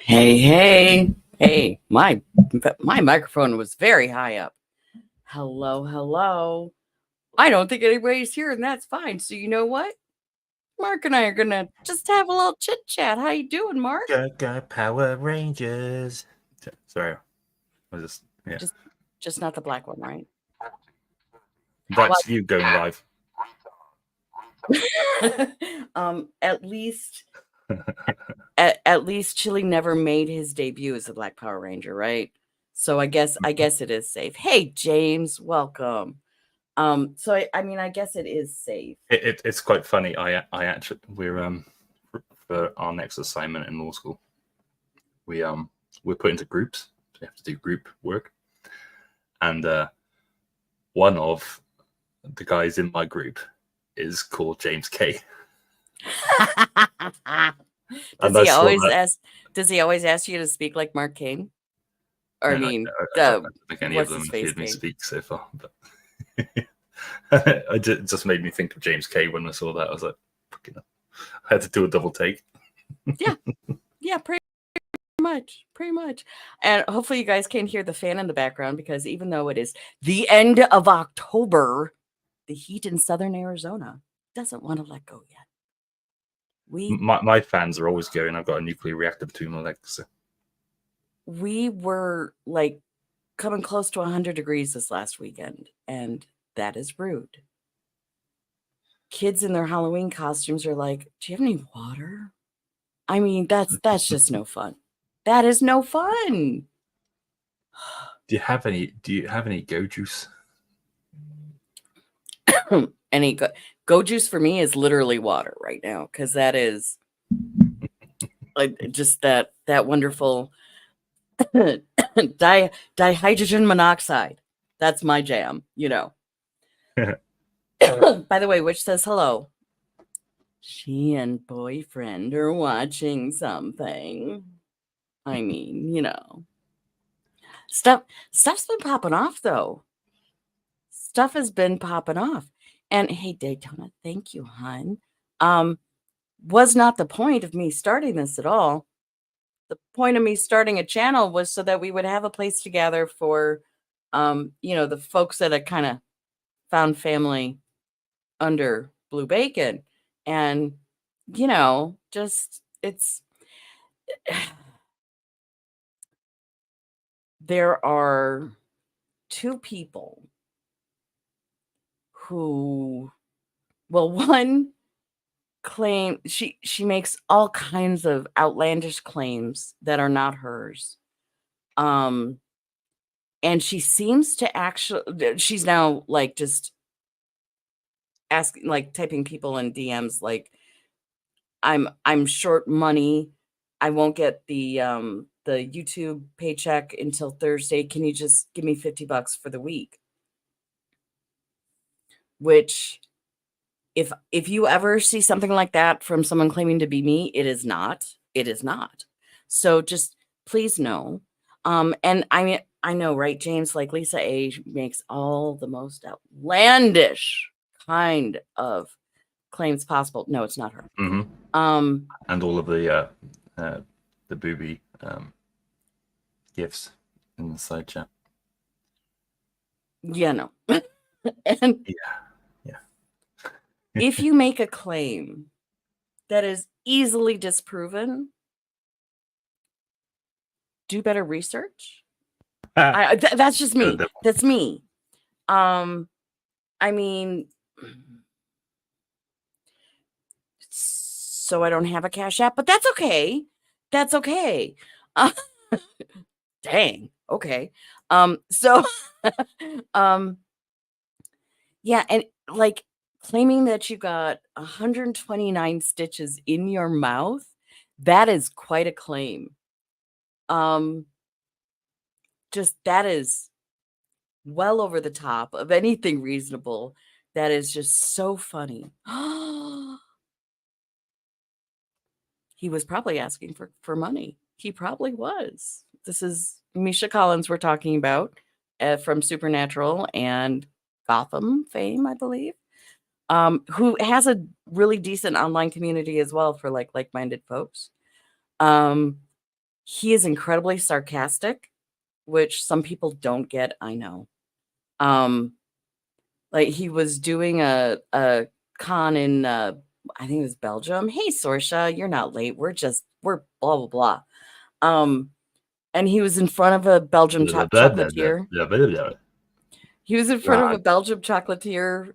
Hey, my microphone was very high up. Hello. I don't think anybody's here, and that's fine. So you know what? Mark and I are gonna just have a little chit chat. How you doing, Mark? Go Power Rangers. Sorry, I Just not the black one, right? That's you going live. At least at least Chili never made his debut as a Black Power Ranger, right? So I guess it is safe. Hey James, welcome. So I mean, I guess it is safe. It's quite funny. I actually we're for our next assignment in law school, we're put into groups. So we have to do group work, and one of the guys in my group is called James K. Does he always ask you to speak like Mark Kane? Or I don't think any of them have heard me speak so far, but it just made me think of James K when I saw that. I was like, fucking hell. I had to do a double take. Yeah, pretty much. And hopefully you guys can hear the fan in the background, because even though it is the end of October, the heat in southern Arizona doesn't want to let go yet. My fans are always going. I've got a nuclear reactor between my legs. So. We were like coming close to 100 degrees this last weekend, and that is rude. Kids in their Halloween costumes are like, do you have any water? I mean, that's just no fun. That is no fun. Do you have any Go Juice? Any Go Juice for me is literally water right now, because that is like just that wonderful dihydrogen monoxide. That's my jam, you know. By the way, which says hello. She and boyfriend are watching something. I mean, you know. Stuff's been popping off, though. Stuff has been popping off. And hey, Daytona, thank you, hon. Was not the point of me starting this at all. The point of me starting a channel was so that we would have a place to gather for, the folks that had kind of found family under Blue Bacon. And, just there are two people who, well, one claim she makes all kinds of outlandish claims that are not hers. And she seems to actually, she's now like just asking, like typing people in DMs like, I'm short money. I won't get the YouTube paycheck until Thursday. Can you just give me $50 for the week? Which, if you ever see something like that from someone claiming to be me, it is not. It is not. So just please know. And I mean, I know, right, James? Like Lisa A makes all the most outlandish kind of claims possible. No, it's not her. Mm-hmm. And all of the booby gifts in the side chat. Yeah, no. And yeah. if you make a claim that is easily disproven, do better research. That's just me. That's me. I mean, so I don't have a Cash App, but that's okay. That's okay. Dang. Okay. So, yeah, and like claiming that you got 129 stitches in your mouth, that is quite a claim. Just that is well over the top of anything reasonable. That is just so funny. He was probably asking for money. He probably was. This is Misha Collins we're talking about, from Supernatural and Gotham fame, I believe, who has a really decent online community as well for like-minded folks. He is incredibly sarcastic, which some people don't get, I know. Like he was doing a con in I think it was Belgium. Hey Sorsha, you're not late. We're blah blah blah. And he was in front of a Belgium chocolatier. He was in front of a Belgium chocolatier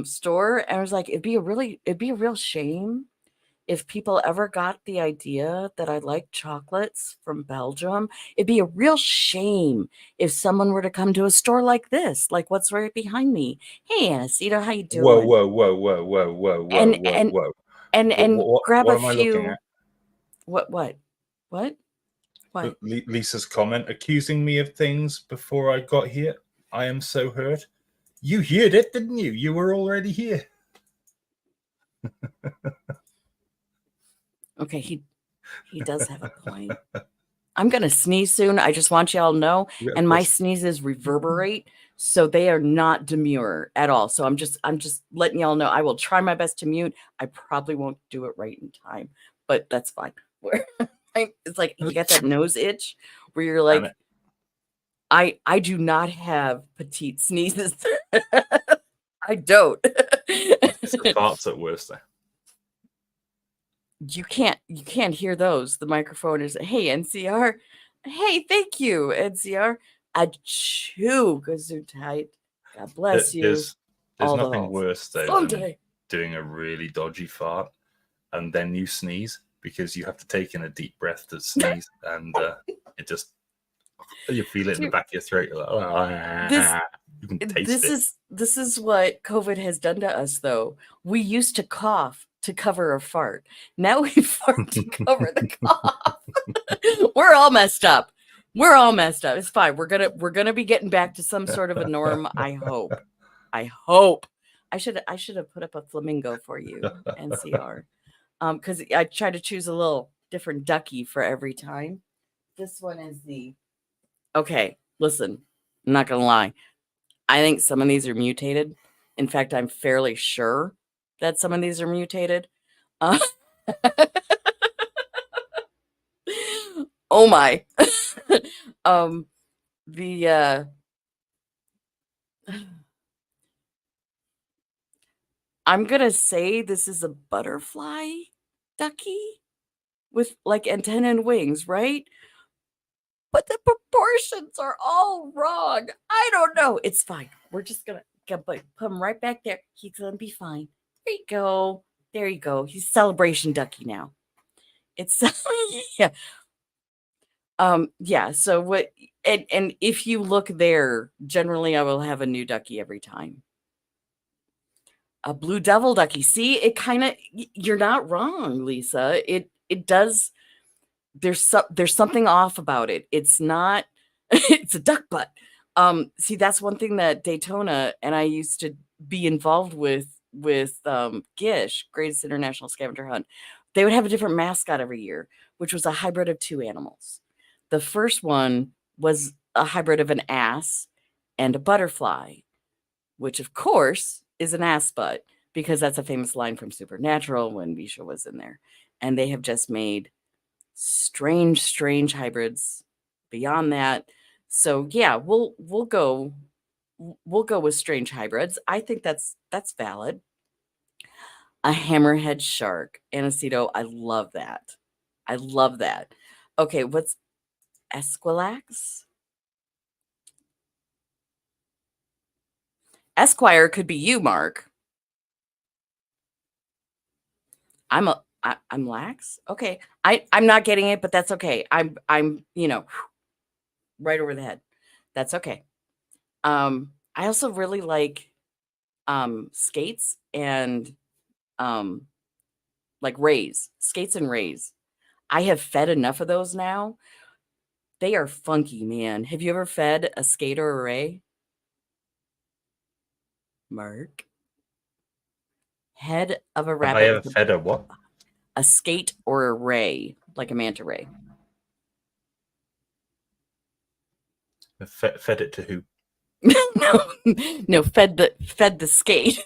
store, and I was like, it'd be a real shame if people ever got the idea that I like chocolates from Belgium. It'd be a real shame if someone were to come to a store like this, like what's right behind me. Hey, Anacita, how you doing? Whoa. And grab what a am I looking few. at? What? Lisa's comment accusing me of things before I got here. I am so hurt. You heard it, didn't you? You were already here. Okay, he does have a point. I'm gonna sneeze soon. I just want y'all to know. And my sneezes reverberate, so they are not demure at all. So I'm just letting y'all know. I will try my best to mute. I probably won't do it right in time, but that's fine. It's like you got that nose itch where you're like, I do not have petite sneezes. I don't. It's the farts at worst though. You can't hear those. The microphone is, hey NCR, hey, thank you NCR. Achoo, gesundheit. God bless you. There's nothing worse though than doing a really dodgy fart and then you sneeze because you have to take in a deep breath to sneeze and it just you feel it in the back of your throat. You're like, oh, you can taste it. This is what COVID has done to us though. We used to cough to cover a fart. Now we fart to cover the cough. We're all messed up. It's fine. We're gonna be getting back to some sort of a norm. I hope. I should have put up a flamingo for you, NCR. Because I try to choose a little different ducky for every time. This one is okay. Listen, I'm not gonna lie. I think some of these are mutated. In fact, I'm fairly sure that some of these are mutated. Oh my. I'm gonna say this is a butterfly ducky with like antenna and wings, right? But the proportions are all wrong. I don't know. It's fine. We're just gonna put him right back there. He's gonna be fine. There you go. There you go. He's celebration ducky now. It's yeah. Yeah. So what? And if you look there, generally I will have a new ducky every time. A blue devil ducky. See, it kind of, you're not wrong, Lisa. It does. There's something off about it. It's not. It's a duck butt. See, that's one thing that Daytona and I used to be involved with Gish, Greatest International Scavenger Hunt. They would have a different mascot every year, which was a hybrid of two animals. The first one was a hybrid of an ass and a butterfly, which of course is an ass butt, because that's a famous line from Supernatural when Visha was in there. And they have just made strange hybrids beyond that. So yeah, we'll go with strange hybrids. I think that's valid. A hammerhead shark, Anacito. I love that. Okay, what's Esquilax? Esquire could be you, Mark. I'm lax. Okay. I'm not getting it, but that's okay. I'm right over the head. That's okay. I also really like skates and like rays. Skates and rays. I have fed enough of those now. They are funky, man. Have you ever fed a skate or a ray? Mark? Head of a rabbit. Have I ever fed a what? A skate or a ray, like a manta ray. Fed it to who? No, fed the skate.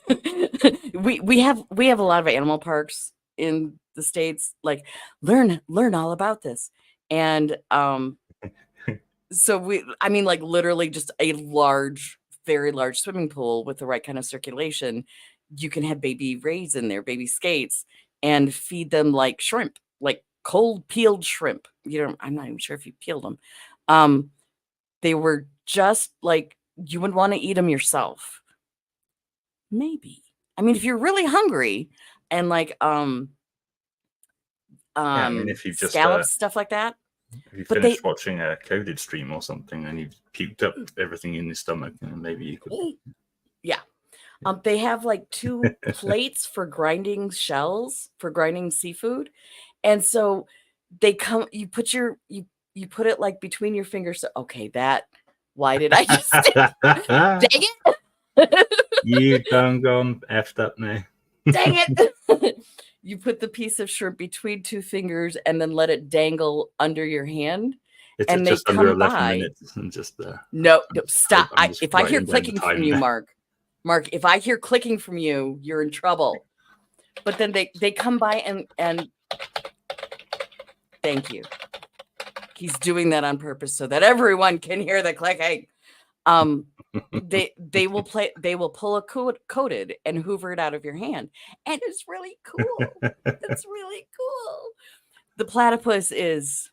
we have a lot of animal parks in the States. Like learn all about this. And so I mean, like literally just a large, very large swimming pool with the right kind of circulation. You can have baby rays in there, baby skates, and feed them like shrimp, like cold peeled shrimp. I'm not even sure if you peeled them. They were just like you would want to eat them yourself. Maybe. I mean, if you're really hungry and like Yeah, I mean, if you've just scallops, stuff like that. if you But finished watching a coded stream or something and you've puked up everything in your stomach, and maybe you could. Yeah. They have like 2 plates for grinding shells, for grinding seafood. And so they come, you put it like between your fingers. So, okay, why did I just dang it? You done gone effed up now. Dang it. You put the piece of shrimp between 2 fingers and then let it dangle under your hand. It's and just they under come 11 by. minutes and just No, stop. If I hear writing down the clicking from time you, now. Mark, if I hear clicking from you, you're in trouble. But then they come by and thank you. He's doing that on purpose so that everyone can hear the clicking. They will pull a coated and hoover it out of your hand, and it's really cool. It's really cool. The platypus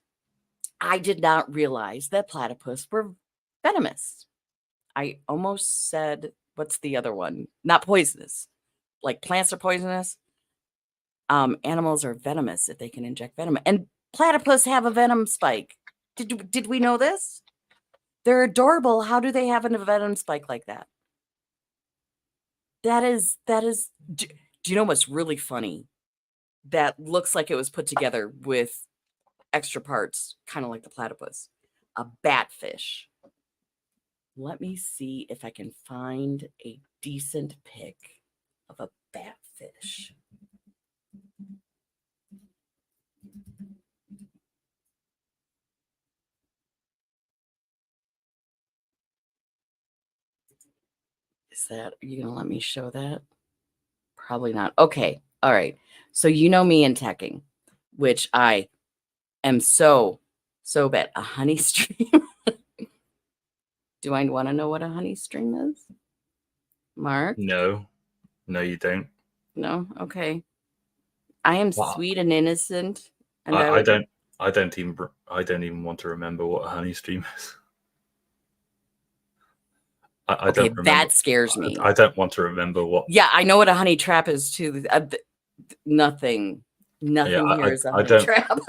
I did not realize that platypus were venomous. I almost said, what's the other one? Not poisonous. Like plants are poisonous. Animals are venomous if they can inject venom. And platypus have a venom spike. Did we know this? They're adorable. How do they have a venom spike like that? That is. Do you know what's really funny? That looks like it was put together with extra parts, kind of like the platypus. A batfish. Let me see if I can find a decent pic of a batfish. Are you gonna let me show that? Probably not. Okay. All right. So you know me in teching, which I am so bad. A honey stream. Do I want to know what a honey stream is? Mark? No, you don't. No? Okay. I am sweet and innocent. And I don't even want to remember what a honey stream is. I okay, don't remember. That scares me. I don't want to remember what. Yeah, I know what a honey trap is too. Nothing here is a honey trap.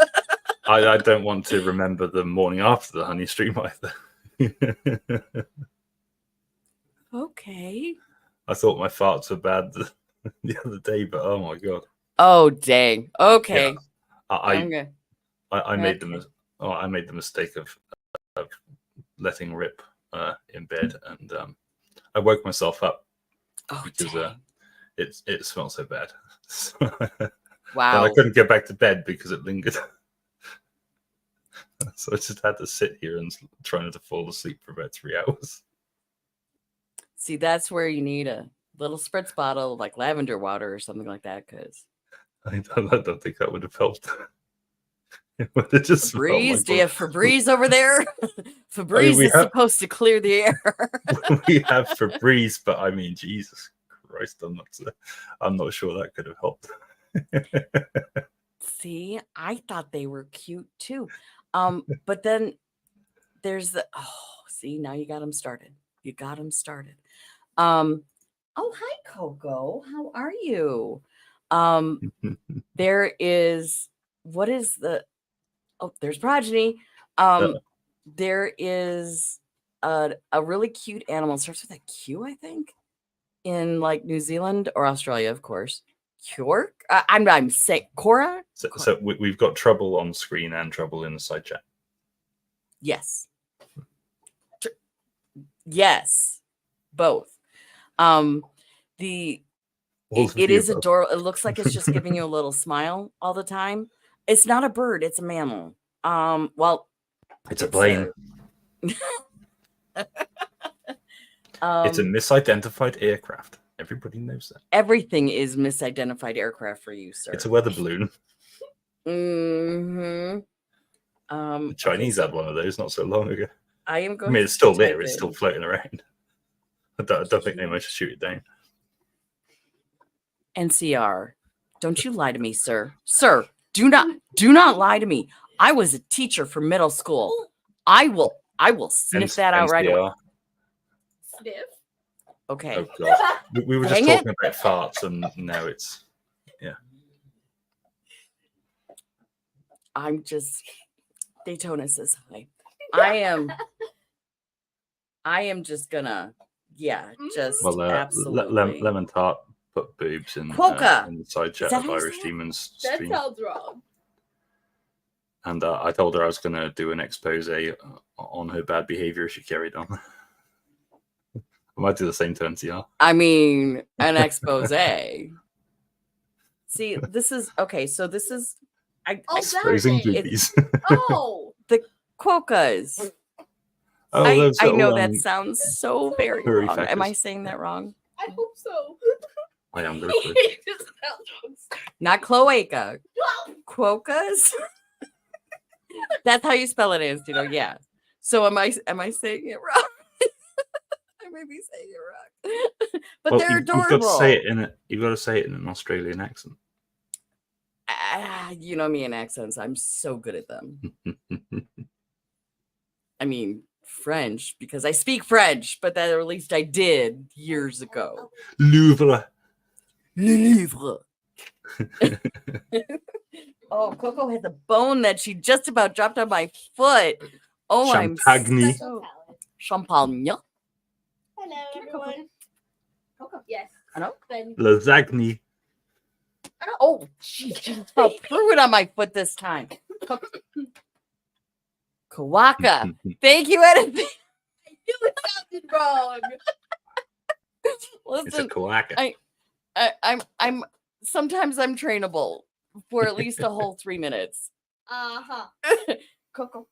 I don't want to remember the morning after the honey stream either. Okay. I thought my farts were bad the other day, but oh my god. Oh dang. Okay. Yeah, I made the mistake of letting rip in bed, and I woke myself up because it smelled so bad. Wow. And I couldn't get back to bed because it lingered. So I just had to sit here and try not to fall asleep for about 3 hours. See, that's where you need a little spritz bottle of like lavender water or something like that, because I don't think that would have helped. It would have just Febreze. Do you have Febreze over there? Febreze is supposed to clear the air. We have Febreze, but I mean, Jesus Christ, I'm not sure that could have helped. See, I thought they were cute too. But then there's see, now you got them started. Oh, hi, Coco. How are you? There is, what is there's Progeny. There is a really cute animal. It starts with a Q, I think, in like New Zealand or Australia, of course. Kjork? I'm saying Cora? So we've got trouble on screen and trouble in the side chat. Yes. Yes. Both. It is adorable. It looks like it's just giving you a little smile all the time. It's not a bird, it's a mammal. Well, it's a plane. It's a misidentified aircraft. Everybody knows that. Everything is misidentified aircraft for you, sir. It's a weather balloon. Mm-hmm. The Chinese had one of those not so long ago. I am I going. mean, it's still to there. type It's still in- floating around. I don't think they managed to shoot it down. NCR. Don't you lie to me, sir. Sir, do not lie to me. I was a teacher for middle school. I will sniff that out right away. NCR. Sniff. Okay. Oh god, we were just Dang it. talking about farts, and now it's I'm just Daytona says hi. I am just gonna just absolutely lemon tart put boobs in Quokka. in the side chat that of how you Irish say it? Demons That stream, sounds wrong. and I told her I was going to do an expose on her bad behavior if she carried on. I might do the same to NCR. I mean, an expose. See, this is okay. So this is Oh, Exposing that is. boobies. Oh, Quokkas. Oh, I those know little, that sounds so very furry wrong. Am I feckers. saying that wrong? I hope so. I am very It just sounds wrong. Not cloaca. Quokkas. That's how you spell it, Anstino. Yeah. So am I saying it wrong? I may be saying it wrong. But they're adorable. You've got to say it you've got to say it in an Australian accent. You know me in accents. I'm so good at them. I mean, French, because I speak French, but that or at least I did years ago. Louvre. Le livre. Oh, Coco has a bone that she just about dropped on my foot. Oh, Champagne. I'm so champagne. Hello, everyone. Yes. Hello? Then Lasagna. Oh, jeez. I threw it on my foot this time. Kawaka. Thank you, Edith. I knew it sounded wrong. It's a Listen, coaca. I'm sometimes I'm trainable for at least a whole 3 minutes. Uh-huh. Coco.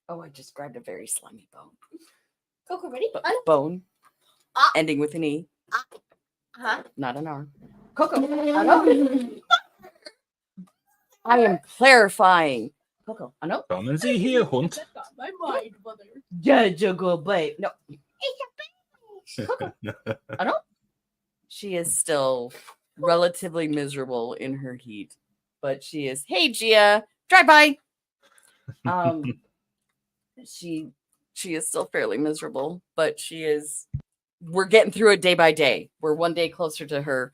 Oh, I just grabbed a very slimy bone. Coco, ready? Bone. Ah. Ending with an E, Huh? not an R. Coco. Hello? I am clarifying. Coco. I know. Come and see here, hunt. That's not my mind, mother. Yeah, juggle bite. No. I know. She is still relatively miserable in her heat, but she is. Hey, Gia, drive by. She is still fairly miserable, but she is. We're getting through it day by day. We're one day closer to her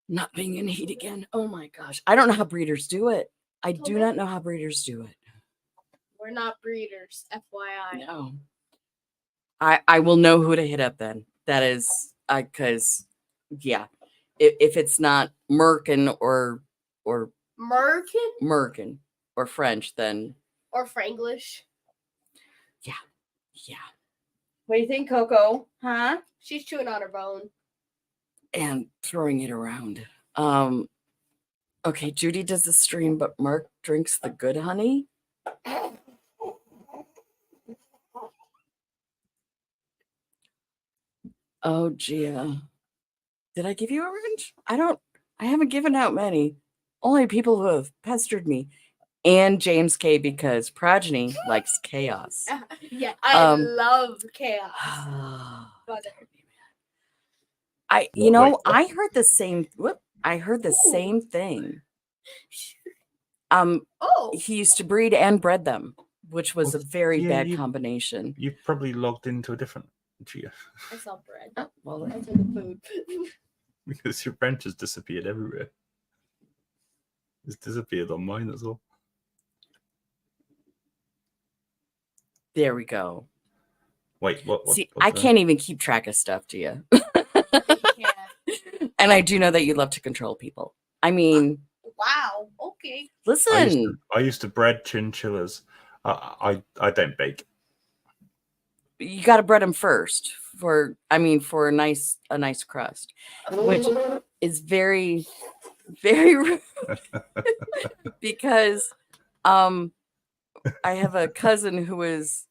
not being in heat again. Oh my gosh, I don't know how breeders do it. I do not know how breeders do it. We're not breeders, FYI. No. I will know who to hit up then. That is because yeah. If it's not Merkin or Merkin Merkin or French, then or Franglish? yeah. What do you think, Coco? Huh? She's chewing on her bone. And throwing it around. Okay, Judy does the stream, but Mark drinks the good honey. Oh, Gia. Did I give you a wrench? I haven't given out many. Only people who have pestered me. And James K, because Progeny likes chaos. Yeah, I Um, love chaos. I Mother. you know, Wait, what? I heard the same same thing. Oh, He used to breed and bred them, which was a very yeah, bad you- combination. You probably logged into a different Gia I saw bread. Oh, well, I saw the food. because your branch has disappeared everywhere. It's disappeared on mine as well. there we go. Wait, what? See, what's I that? can't even keep track of stuff, Gia. Yeah. And I do know that you love to control people. I mean, Wow. Okay. listen, I used to bread chinchillas. I don't bake. you got to bread them first for a nice crust, which is very, very rude because I have a cousin who is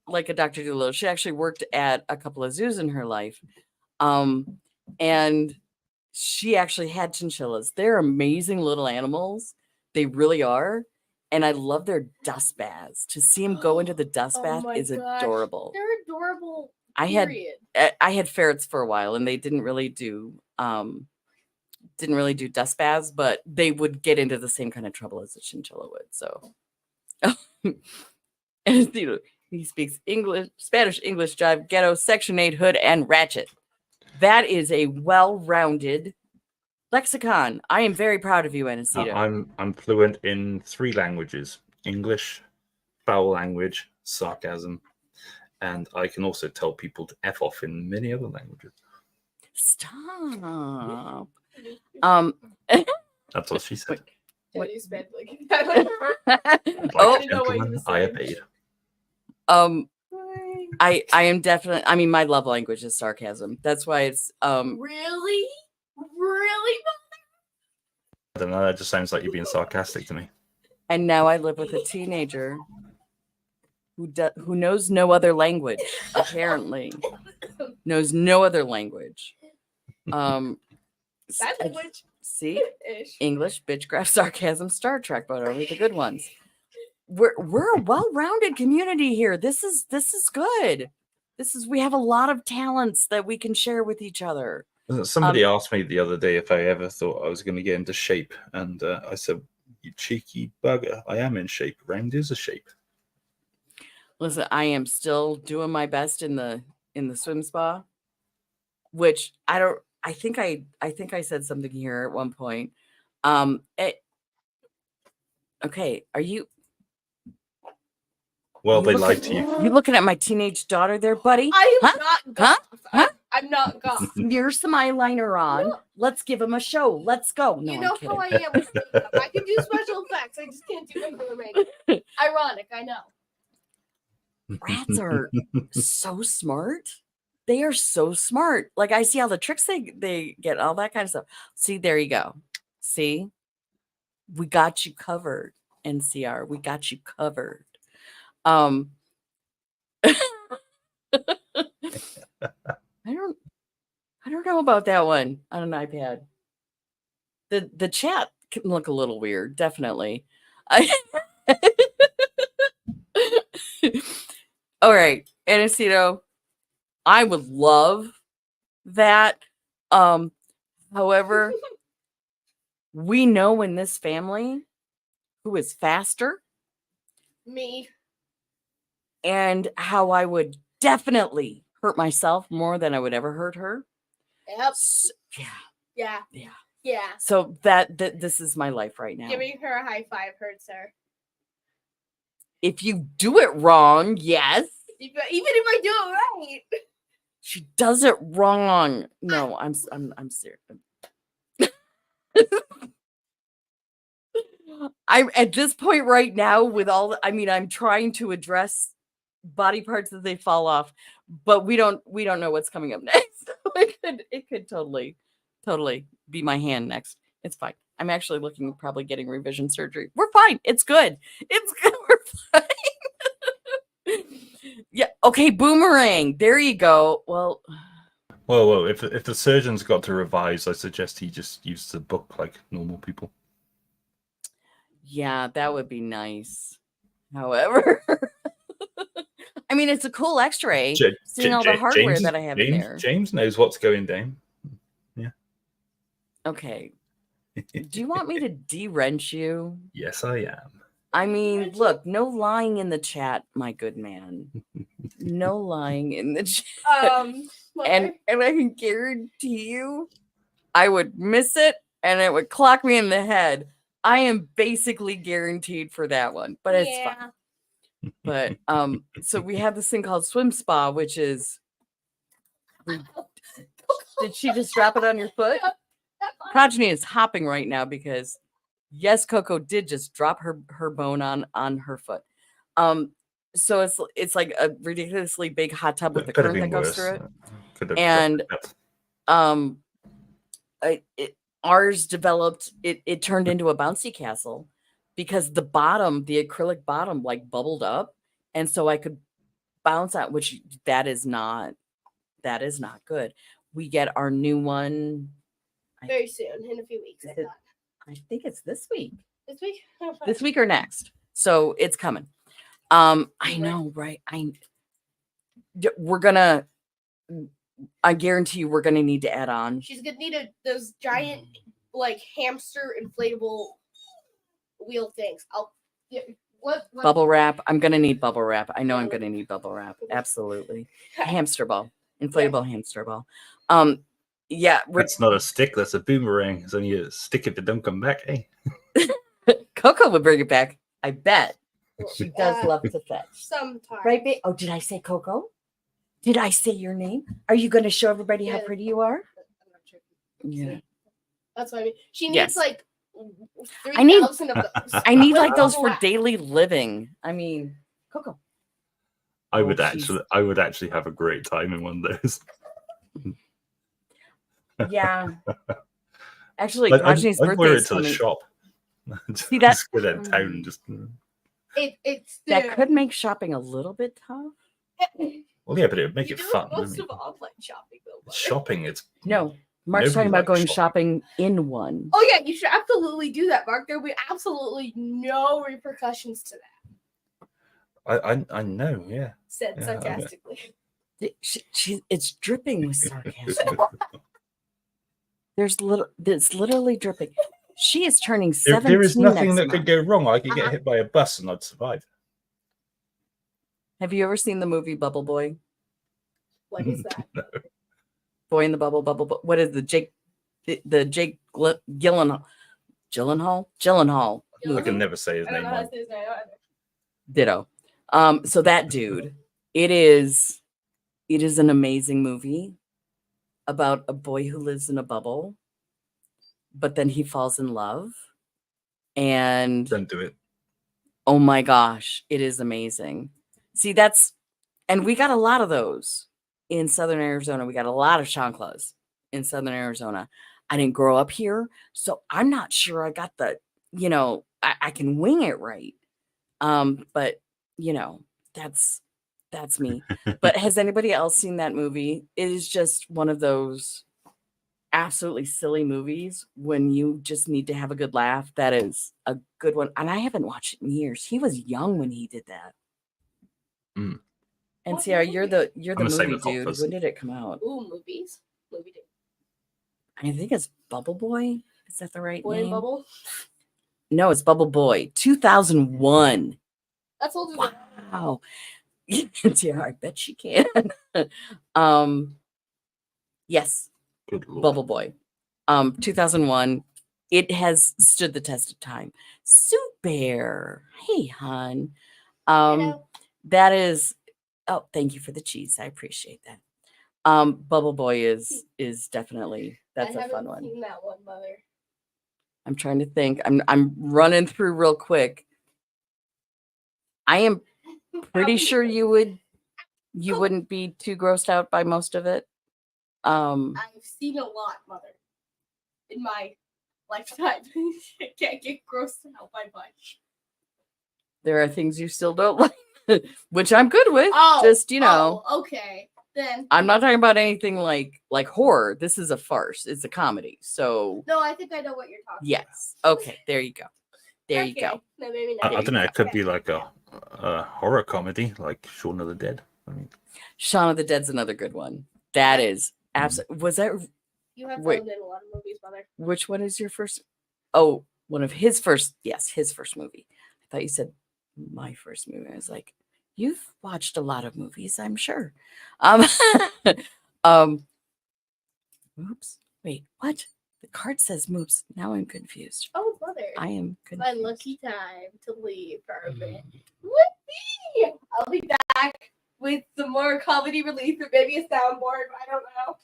like a Dr. Doolittle. She actually worked at a couple of zoos in her life. And she actually had chinchillas. They're amazing little animals. They really are. And I love their dust baths. To see them go into the dust Oh bath my is gosh. adorable. They're adorable. I had Period. I had ferrets for a while, and they didn't really do dust baths, but they would get into the same kind of trouble as a chinchilla would. So, and he speaks English, Spanish, English, jive, ghetto, Section 8, hood, and ratchet. That is a well-rounded lexicon. I am very proud of you, Anacito. I'm fluent in 3 languages: English, foul language, sarcasm, and I can also tell people to F off in many other languages. Stop. That's what she said. What- Daddy spent like Like Oh. a I didn't know what you gentleman, were I saying. obeyed. I am definitely. I mean, my love language is sarcasm. That's why it's Really? Really? I don't know. That just sounds like you're being sarcastic to me. And now I live with a teenager who knows no other language. Apparently, knows no other language. That language See, ish. English, bitchcraft, sarcasm, Star Trek, but only the good ones. We're a well-rounded community here. This is good. We have a lot of talents that we can share with each other. Somebody asked me the other day if I ever thought I was going to get into shape, and I said, "You cheeky bugger! I am in shape. Round is a shape." Listen, I am still doing my best in the swim spa, which I think I said something here at one point. Okay, are you? Well, You they look lied at- to you. You looking at my teenage daughter there, buddy? I am Huh? not goth. Huh? I'm not goth. Smear some eyeliner on. No. Let's give him a show. Let's go. No, You I'm know kidding. how I am with makeup. I can do special effects. I just can't do regular makeup. Ironic, I know. Rats are so smart. They are so smart. Like I see all the tricks they get, all that kind of stuff. See, there you go. See, we got you covered, NCR. We got you covered. I don't know about that one on an iPad. The chat can look a little weird, definitely. All right, Anacito, I would love that. However, we know in this family who is faster Me. and how I would definitely hurt myself more than I would ever hurt her. Yep. Yeah. Yeah. Yeah. Yeah. So that this is my life right now. Giving her a high five hurts her. If you do it wrong, yes. Even if I do it right. She does it wrong. No, I'm serious. I'm at this point right now with I'm trying to address body parts that they fall off, but we don't know what's coming up next. It could totally be my hand next. It's fine. I'm actually looking at probably getting revision surgery. We're fine. It's good. It's good. We're fine. Yeah. Okay. Boomerang. There you go. Well, If the surgeon's got to revise, I suggest he just use the book like normal people. yeah, that would be nice. However, I mean, it's a cool X-ray. Seeing all the hardware that I have in there. James knows what's going down. Okay. Do you want me to de-wrench you? Yes, I am. I mean, look, no lying in the chat, my good man. No lying in the chat. And I can guarantee you, I would miss it and it would clock me in the head. I am basically guaranteed for that one, but it's fine. But so we have this thing called swim spa, which is. Did she just drop it on your foot? Progeny is hopping right now because yes, Coco did just drop her bone on her foot. So it's like a ridiculously big hot tub with a current that goes through it. And ours developed it turned into a bouncy castle because the acrylic bottom like bubbled up, and so I could bounce out, which that is not good. We get our new one very soon, in a few weeks. I think it's this week. This week? This week or next? So it's coming. I know, right? We're gonna. I guarantee you, we're gonna need to add on. She's gonna need those giant like hamster inflatable wheel things. What Bubble wrap. I'm gonna need bubble wrap. I know I'm Yeah. gonna need bubble wrap. Absolutely. Hamster ball. Inflatable hamster ball. Yeah, That's not a stick. That's a boomerang. It's only a stick if it don't come back. Hey, Coco would bring it back. I bet. She does Uh, love to fetch. sometimes. Right, babe? Oh, did I say Coco? Did I say your name? Are you going to show everybody how Yeah. pretty you are? I'm not sure. Yeah. That's what I mean. She needs Yes. like I need- 3,000 of those. I need like those Bubble for wrap. daily living. I mean, Coco. I would she's- actually have a great time in one of those. Yeah. Actually, I'd Progony's wear birthday it is to the coming. shop. See, that- Just go down town and just. It's That could make shopping a little bit tough. Well, yeah, but it would make you it do fun. I most mean, of online shopping though. Mother. shopping, it's No, Mark's Nobody talking about likes going shopping in one. Oh yeah, you should absolutely do that, Mark. There will be absolutely no repercussions to that. I know, yeah. Said Yeah, sarcastically. It's dripping with sarcasm. It's literally dripping. She is turning 17 There is nothing next that could month. go wrong. I could get hit by a bus and I'd survive. Have you ever seen the movie Bubble Boy? What is that? Boy in the Bubble, Bubble. What is the Jake Gyllenhaal I can never say his I don't name. know how to Right. say his name either. Ditto. So that dude, it is an amazing movie about a boy who lives in a bubble, but then he falls in love. And Don't do it. oh my gosh, it is amazing. See, and we got a lot of those in Southern Arizona. We got a lot of chanclas in Southern Arizona. I didn't grow up here, so I'm not sure I got I can wing it right. But that's me. But has anybody else seen that movie? It is just one of those absolutely silly movies when you just need to have a good laugh. That is a good one. And I haven't watched it in years. He was young when he did that. Mm. And What Sierra, movie? you're the I'm the same movie with Hot dude. Fuzz. When did it come out? Ooh, movies. Movie day. I think it's Bubble Boy. Is that the right Boy name? and Bubble. No, it's Bubble Boy. 2001. That's older than Wow. Yeah, I bet she can. Yes, Good lord. Bubble Boy. 2001. It has stood the test of time. Sue Bear. Hey, hon. know. That is. Oh, thank you for the cheese. I appreciate that. Bubble Boy is definitely that's I a fun haven't one. seen that one, Mother. I'm trying to think. I'm running through real quick. I am pretty sure you wouldn't be too grossed out by most of it. I've seen a lot, Mother, in my lifetime. I can't get grossed out by much. There are things you still don't like, which I'm good with. Oh, Just know, okay. Then I'm not talking about anything like horror. This is a farce. It's a comedy. So no, I think I know what you're talking yes. Okay, there you go. There about. you go. Okay. No, maybe I not. don't know. It could be like a horror comedy, like Shaun of the Dead. I mean, Shaun of the Dead's another good one. That is absolutely. Was that You have Wait. found in a lot of movies, Mother. which one is your first? Oh, one of his first. Yes, his first movie. I thought you said my first movie. I was like, you've watched a lot of movies, I'm sure. Oops. Wait, what? The card says moops. Now I'm confused. Oh, Mother. I am My confused. lucky time to leave for a bit. Whoopee! I'll be back with some more comedy relief or maybe a soundboard. I don't know.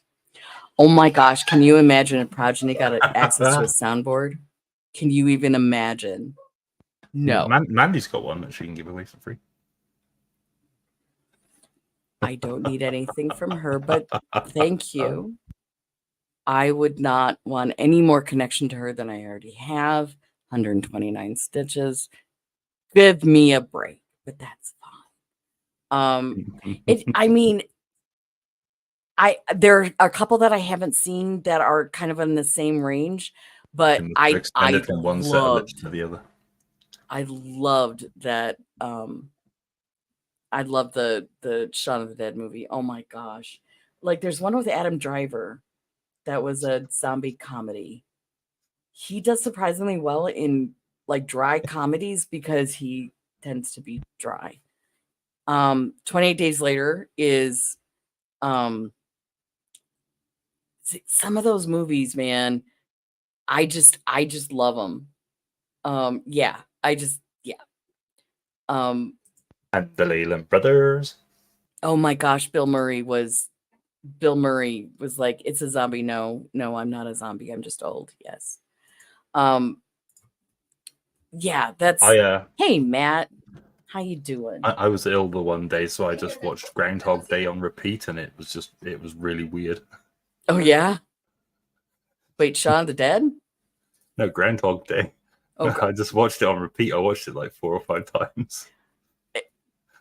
Oh my gosh, can you imagine if Progeny got access to a soundboard? Can you even imagine? No, Mandy's got one that she can give away for free. I don't need anything from her, but thank you. I would not want any more connection to her than I already have. 129 stitches. Give me a break, but that's fine. I mean, there are a couple that I haven't seen that are kind of in the same range, but And I extended from one set of loved lips to the other. I loved that. I love the Shaun of the Dead movie. Oh my gosh. Like there's one with Adam Driver that was a zombie comedy. He does surprisingly well in like dry comedies because he tends to be dry. 28 Days Later is some of those movies, man. I just love them. Yeah. And the Leyland Brothers. Oh my gosh, Bill Murray was like, it's a zombie. No, I'm not a zombie. I'm just old. Yes. Yeah, that's hey Matt, how you doing? I was ill the one day, so I just watched Groundhog Day on repeat, and it was really weird. Oh yeah. Wait, Shaun of the Dead? No, Groundhog Day. Oh, I just watched it on repeat. I watched it like 4 or 5 times.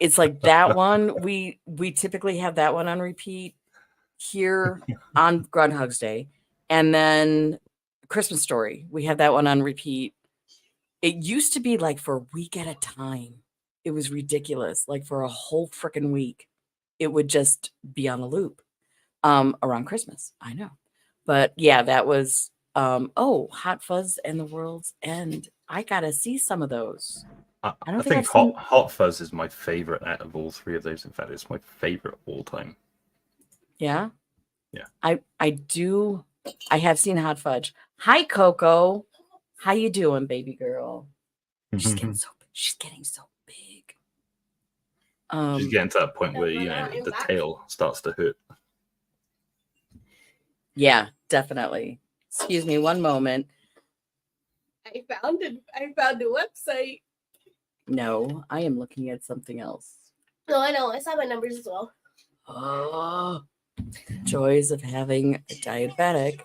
It's like that one. We typically have that one on repeat here on Groundhog's Day, and then Christmas Story. We have that one on repeat. It used to be like for a week at a time. It was ridiculous. Like for a whole freaking week, it would just be on a loop. Around Christmas, I know, but yeah, that was Hot Fuzz and the World's End. I gotta see some of those. I think Hot Fuzz is my favorite out of all 3 of those. In fact, it's my favorite of all time. Yeah. Yeah. I do. I have seen Hot Fudge. Hi, Coco. How you doing, baby girl? She's getting so big. She's getting to that point where the tail starts to hurt. Yeah, definitely. Excuse me, one moment. I found a website. No, I am looking at something else. No, I know. I saw my numbers as well. Oh, joys of having a diabetic.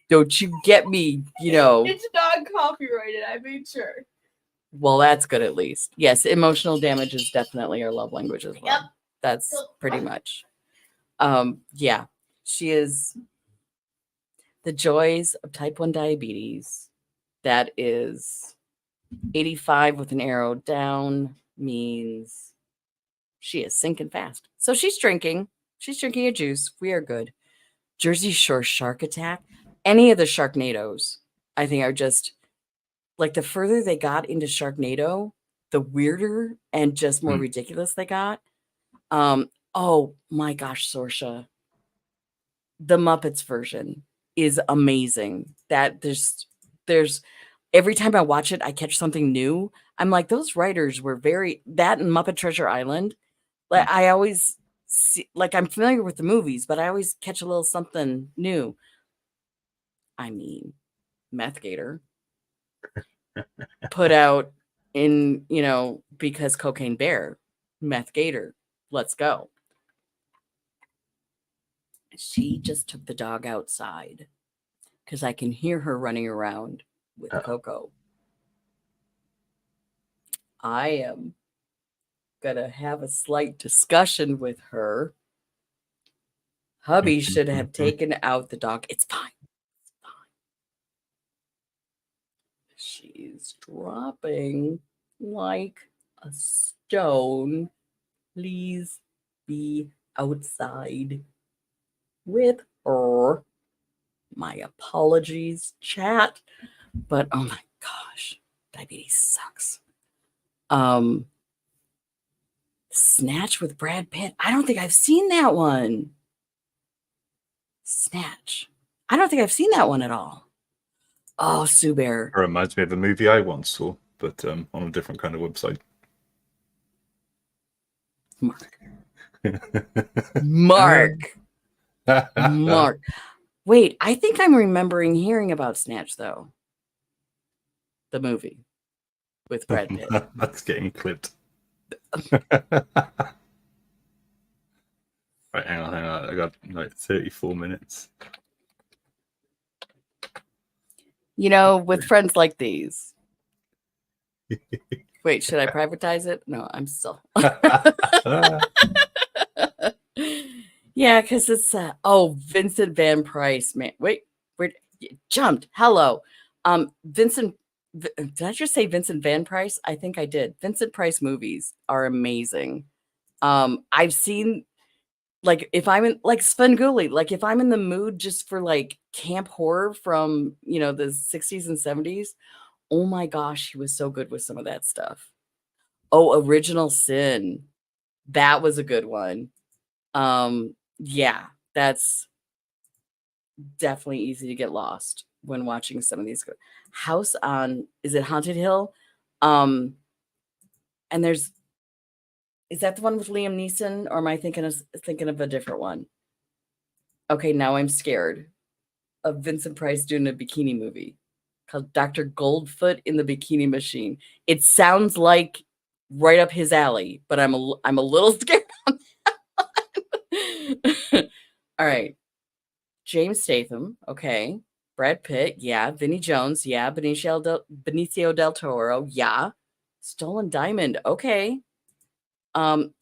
Don't you get me, It's non-copyrighted, I made sure. Well, that's good at least. Yes, emotional damage is definitely our love language as well. Yep. That's pretty much. Yeah, she is the joys of type 1 diabetes. That is 85 with an arrow down means she is sinking fast. So she's drinking a juice. We are good. Jersey Shore Shark Attack. Any of the Sharknadoes, I think, are just like the further they got into Sharknado, the weirder and just more ridiculous they got. Oh my gosh, Sorsha. The Muppets version is amazing. That there's every time I watch it, I catch something new. I'm like, those writers were that and Muppet Treasure Island. Like I always see, like I'm familiar with the movies, but I always catch a little something new. I mean, Meth Gator put out in, because Cocaine Bear, Meth Gator, let's go. She just took the dog outside because I can hear her running around with Coco. I am going to have a slight discussion with her. Hubby should have taken out the dog. It's fine. She's dropping like a stone. Please be outside with her. My apologies, chat. But oh my gosh, diabetes sucks. Snatch with Brad Pitt. I don't think I've seen that one. Snatch. I don't think I've seen that one at all. Oh, Sue Bear. It reminds me of a movie I once saw, but on a different kind of website. Mark. Wait, I think I'm remembering hearing about Snatch, though. The movie with Brad Pitt. That's getting clipped. Right, hang on. I got like 34 minutes. With friends like these. Wait, should I privatize it? No, I'm still. Yeah, because it's Vincent Van Price, man. Wait, where you jumped? Hello. Vincent, did I just say Vincent Van Price? I think I did. Vincent Price movies are amazing. I've seen, like, if I'm in, like, Svengoolie, like, if I'm in the mood just for like camp horror from, the 60s and 70s, oh my gosh, he was so good with some of that stuff. Oh, Original Sin. That was a good one. Yeah, that's definitely easy to get lost when watching some of these. House on, is it Haunted Hill? And is that the one with Liam Neeson, or am I thinking of a different one? Okay, now I'm scared of Vincent Price doing a bikini movie called Dr. Goldfoot in the Bikini Machine. It sounds like right up his alley, but I'm a little scared on that one. All right. James Statham, okay. Brad Pitt, yeah. Vinnie Jones, yeah. Benicio del Toro, yeah. Stolen Diamond, okay. And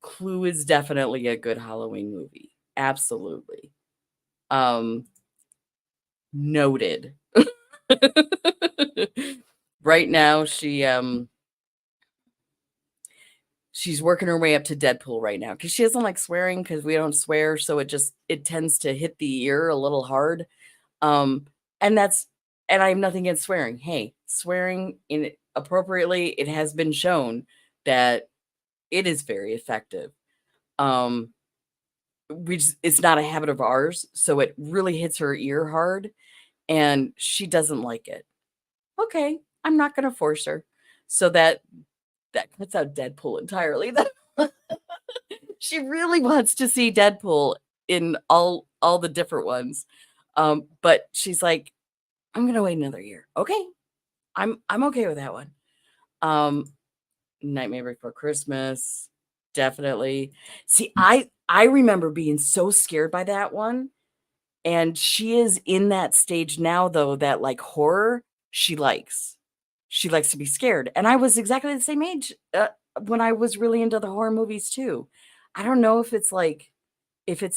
Clue is definitely a good Halloween movie. Absolutely. Noted. Right now, she's working her way up to Deadpool right now because she doesn't like swearing because we don't swear, so it tends to hit the ear a little hard. And I have nothing against swearing. Hey, swearing appropriately, it has been shown that it is very effective. It's not a habit of ours, so it really hits her ear hard, and she doesn't like it. Okay, I'm not going to force her. So that cuts out Deadpool entirely. She really wants to see Deadpool in all the different ones. But she's like, I'm going to wait another year. Okay. I'm okay with that one. Nightmare Before Christmas, definitely. See, I remember being so scared by that one, and she is in that stage now, though, that like horror she likes to be scared, and I was exactly the same age when I was really into the horror movies too. I don't know if it's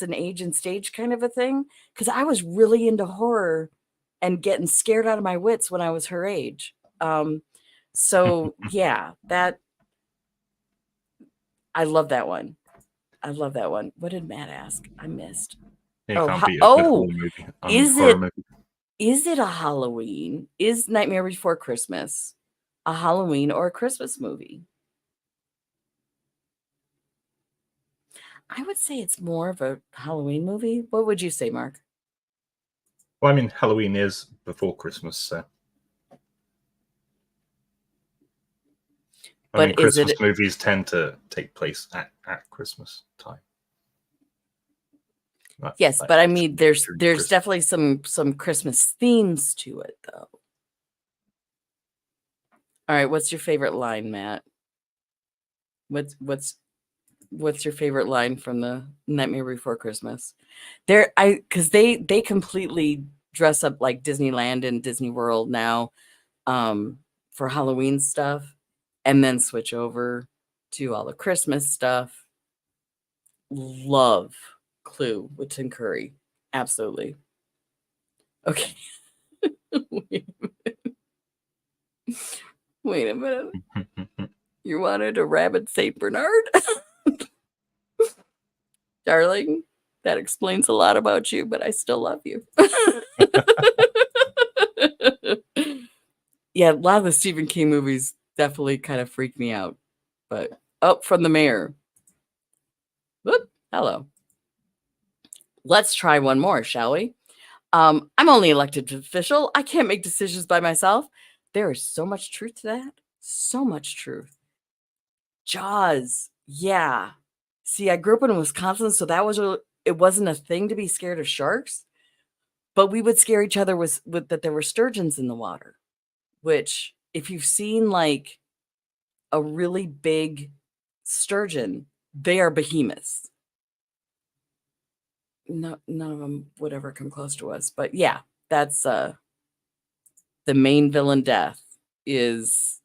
an age and stage kind of a thing, because I was really into horror and getting scared out of my wits when I was her age. So yeah, that I love that one. What did Matt ask? I missed. It Oh, can't be a good horror movie. is horror it- movie. Is it a Halloween? Is Nightmare Before Christmas a Halloween or a Christmas movie? I would say it's more of a Halloween movie. What would you say, Mark? Well, I mean, Halloween is before Christmas, so. I But mean, is Christmas it- movies tend to take place at Christmas time. Yes, Like, but I mean, there's Christmas. definitely some Christmas themes to it, though. All right, what's your favorite line, Matt? What's your favorite line from the Nightmare Before Christmas? Because they completely dress up like Disneyland and Disney World now, for Halloween stuff, and then switch over to all the Christmas stuff. Love Clue with Tim Curry. Absolutely. Okay. Wait a minute. You wanted a rabid Saint Bernard? Darling, that explains a lot about you, but I still love you. Yeah, a lot of the Stephen King movies definitely kind of freak me out. But from the mayor. Whoop, hello. Let's try one more, shall we? I'm only elected official. I can't make decisions by myself. There is so much truth to that. So much truth. Jaws. Yeah. See, I grew up in Wisconsin, so it wasn't a thing to be scared of sharks, but we would scare each other with that there were sturgeons in the water, which if you've seen like a really big sturgeon, they are behemoths. No, none of them would ever come close to us, but yeah, that's the main villain death is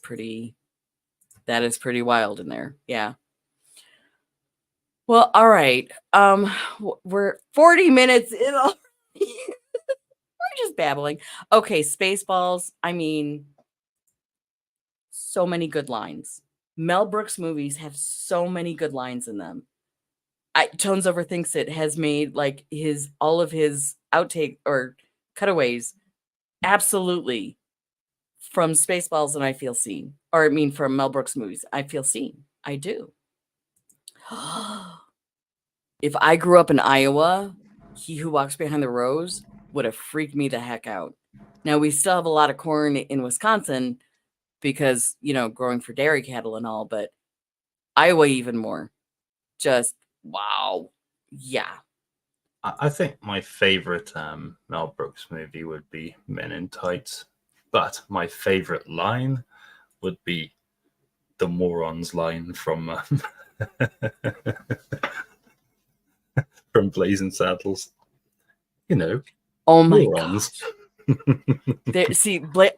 pretty wild in there. Yeah. Well, all right. We're 40 minutes in already. We're just babbling. Okay, Spaceballs. I mean, so many good lines. Mel Brooks movies have so many good lines in them. Tones Overthinks It has made like all of his outtake or cutaways absolutely from Spaceballs, and I feel seen. Or I mean from Mel Brooks movies. I feel seen. I do. If I grew up in Iowa, He Who Walks Behind the Rose would have freaked me the heck out. Now we still have a lot of corn in Wisconsin because, growing for dairy cattle and all, but Iowa even more. Just wow. Yeah. I think my favorite Mel Brooks movie would be Men in Tights, but my favorite line would be the morons line from from Blazing Saddles. Oh my morons. gosh.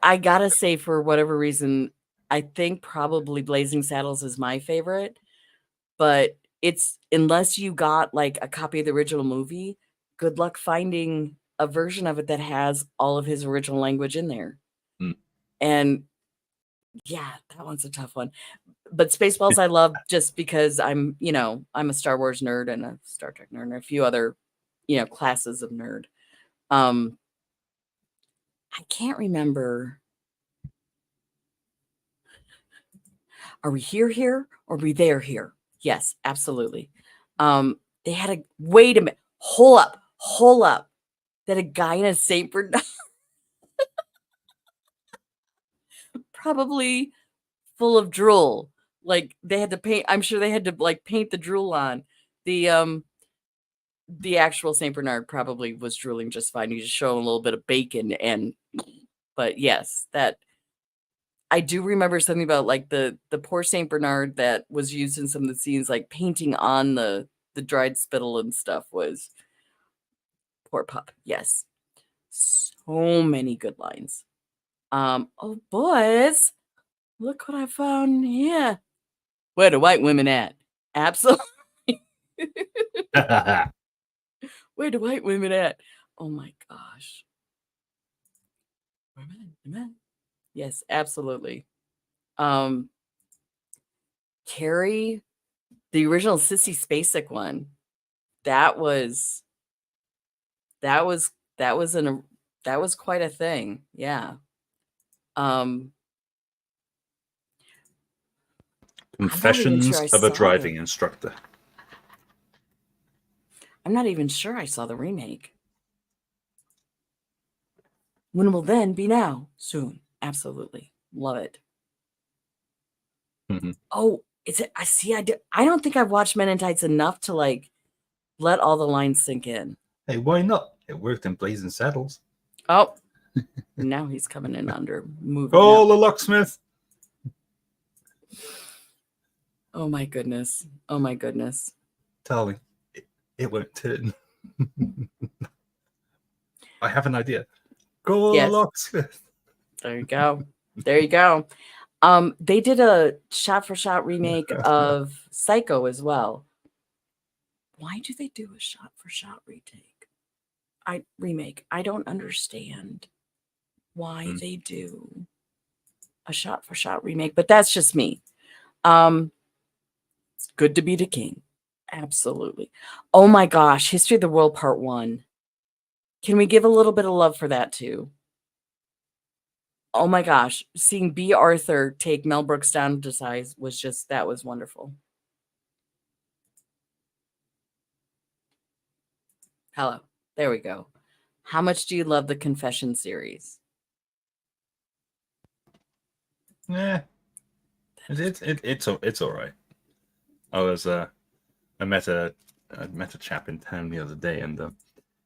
I gotta say, for whatever reason, I think probably Blazing Saddles is my favorite, but it's unless you got like a copy of the original movie, good luck finding a version of it that has all of his original language in there. And yeah, that one's a tough one. But Spaceballs I love just because I'm a Star Wars nerd and a Star Trek nerd and a few other, classes of nerd. I can't remember. Are we here or are we there? Yes, absolutely. They had wait a minute. Hold up. That a guy in a Saint Bernard probably full of drool. Like they had to paint. I'm sure they had to like paint the drool on. The actual Saint Bernard probably was drooling just fine. You just show him a little bit of bacon but yes, that I do remember something about like the poor Saint Bernard that was used in some of the scenes, like painting on the dried spittle and stuff was poor pup. Yes. So many good lines. Oh boys, look what I found here. Where the white women at? Absolutely. Where the white women at? Oh my gosh. Women. Yes, absolutely. Carrie, the original Sissy Spacek one, that was quite a thing. Yeah. Confessions sure I of a saw Driving Instructor. I'm not even sure I saw the remake. When will then be now? Soon. Absolutely. Love it. Mhm. Oh, is it? I see. I don't think I've watched Men in Tights enough to like let all the lines sink in. Hey, why not? It worked in Blazing Saddles. Oh, now he's coming in under movie. Oh, the locksmith. Oh my goodness. Darling, it won't turn. I have an idea. Go Yes. locksmith. There you go. They did a shot-for-shot remake of Psycho as well. Why do they do a shot-for-shot remake? I don't understand why they do a shot-for-shot remake, but that's just me. It's good to be the king. Absolutely. Oh my gosh, History of the World Part 1. Can we give a little bit of love for that too? Oh my gosh, seeing B. Arthur take Mel Brooks down to size that was wonderful. Hello, there we go. How much do you love the Confession series? Yeah, it's all right. I met a chap in town the other day, and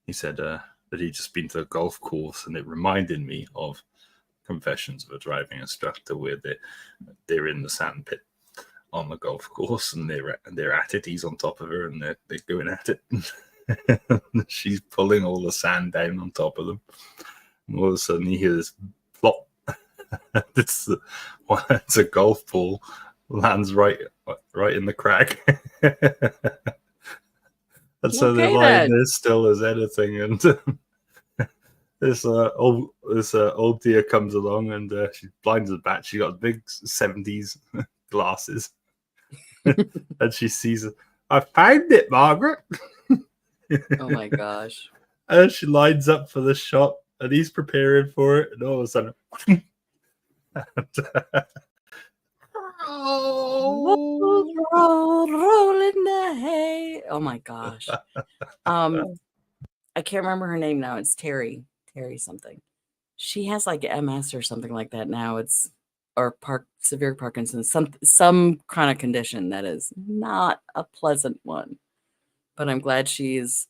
he said that he'd just been to a golf course, and it reminded me of Confessions of a Driving Instructor, where they're in the sand pit on the golf course, and they're at it. He's on top of her, and they're going at it. She's pulling all the sand down on top of them. And all of a sudden, you hear this plop. It's a golf ball lands right in the crack. And so they're lying there still as anything, and old dear comes along and she's blind as a bat. She got big 70s glasses, and she sees it. I found it, Margaret. Oh my gosh. And she lines up for the shot, and he's preparing for it, and all of a sudden, Roll in the hay. Oh my gosh. I can't remember her name now. It's Terry something. She has like MS or something like that now. It's or severe Parkinson's, some chronic condition that is not a pleasant one. But I'm glad she is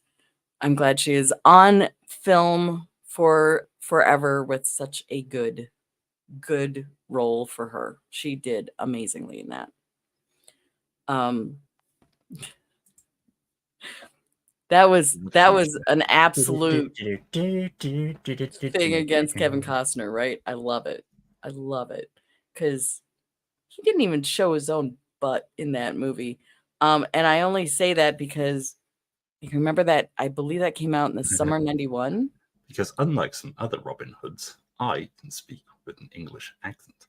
on film for forever with such a good role for her. She did amazingly in that. That was an absolute thing against Kevin Costner, right? I love it because he didn't even show his own butt in that movie. And I only say that because you remember that I believe that came out in the summer '91. Because unlike some other Robin Hoods, I can speak with an English accent.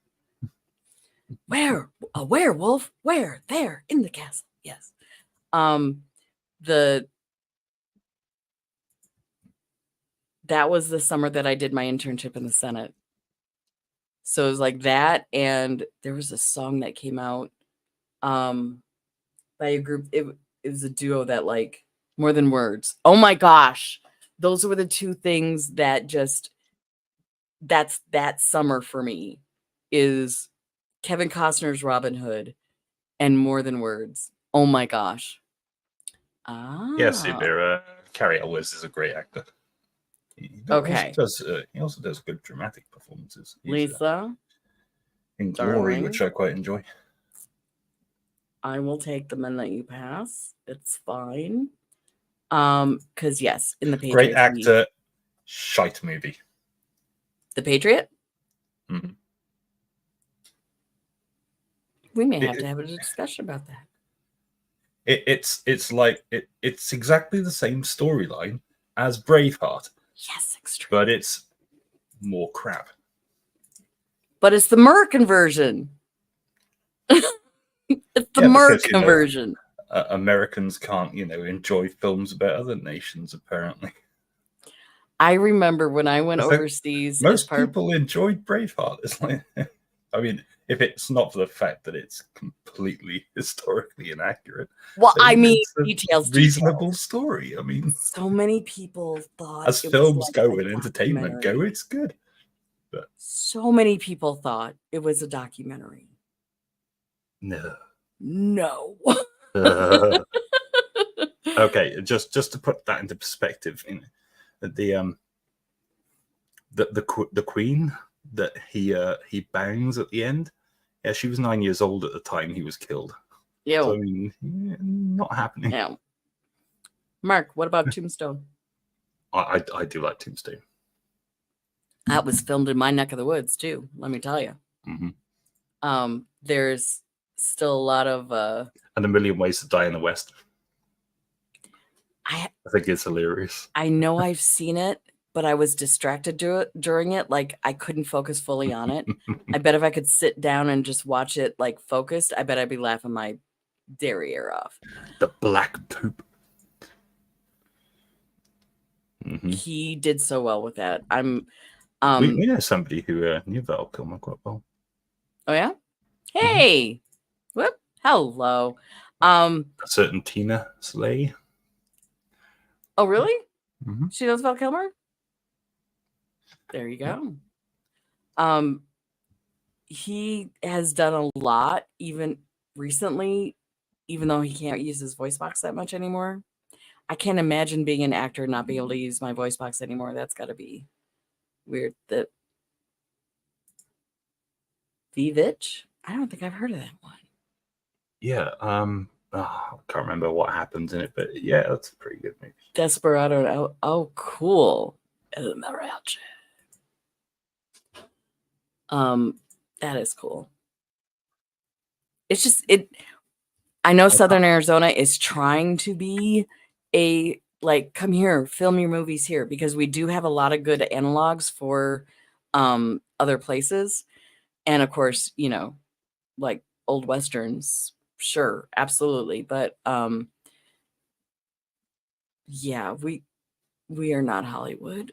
Where a werewolf? Where? There in the castle. Yes. That was the summer that I did my internship in the Senate. So it was like that, and there was a song that came out by a group. It was a duo that like More Than Words. Oh my gosh. Those were the two things that that's that summer for me is Kevin Costner's Robin Hood and More Than Words. Oh my gosh. Yeah, Subira. Carrie Elwes is a great actor. He also does good dramatic performances. Lisa, in Glory, which I quite enjoy. I will take the men that you pass. It's fine. Because yes, in the Patriot, great actor, shite movie. The Patriot. Mm-hmm. We may have to have a discussion about that. It's exactly the same storyline as Braveheart. Yes, extreme. But it's more crap. But it's the American version. It's the American version. Americans can't, enjoy films about other nations, apparently. I remember when I went overseas. Most people enjoyed Braveheart. It's like, I mean, if it's not for the fact that it's completely historically inaccurate. Well, I mean, details. Reasonable story. I mean, so many people thought, as films go and entertainment go, it's good. But so many people thought it was a documentary. No. Okay, just to put that into perspective, the queen that he bangs at the end, yeah, she was 9 years old at the time he was killed. Yeah, so, I mean, not happening. Yeah. Mark, what about Tombstone? I do like Tombstone. That was filmed in my neck of the woods too. Let me tell you. Mm-hmm. There's still a lot of and A Million Ways to Die in the West. I think it's hilarious. I know I've seen it, but I was distracted during it. Like I couldn't focus fully on it. I bet if I could sit down and just watch it like focused, I bet I'd be laughing my derriere off. The Black Poop. Mm-hmm. He did so well with that. We know somebody who knew Val Kilmer quite well. Oh yeah? Hey! Mm-hmm. Whoop! Hello. A certain Tina Slay. Oh really? Mm-hmm. She knows Val Kilmer? There you go. He has done a lot, even recently, even though he can't use his voice box that much anymore. I can't imagine being an actor and not being able to use my voice box anymore. That's got to be weird. That Vivitch? I don't think I've heard of that one. Yeah. I can't remember what happens in it, but yeah, that's a pretty good movie. Desperado. Oh, cool. El Mariachi. That is cool. It's just I know Southern Arizona is trying to be a like, come here, film your movies here, because we do have a lot of good analogs for other places. And of course, you know, like old westerns, sure, absolutely. But yeah, we are not Hollywood.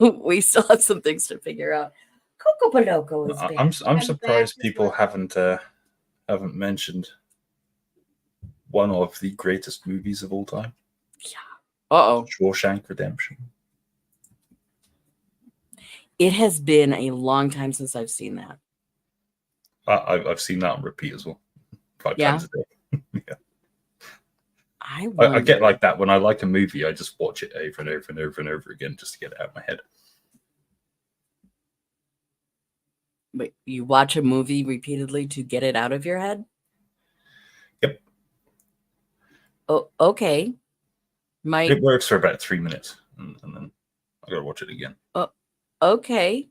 We still have some things to figure out. Coco Baloco is back. I'm surprised people haven't mentioned one of the greatest movies of all time, Uh-oh. Shawshank Redemption. It has been a long time since I've seen that. I've seen that on repeat as well, 5 Yeah? times a day. Yeah. I I get wonder- like that when I like a movie. I just watch it over and over and over and over again just to get it out of my head. Wait, you watch a movie repeatedly to get it out of your head? Yep. Oh, okay. It works for about 3 minutes, and then I gotta watch it again. Okay.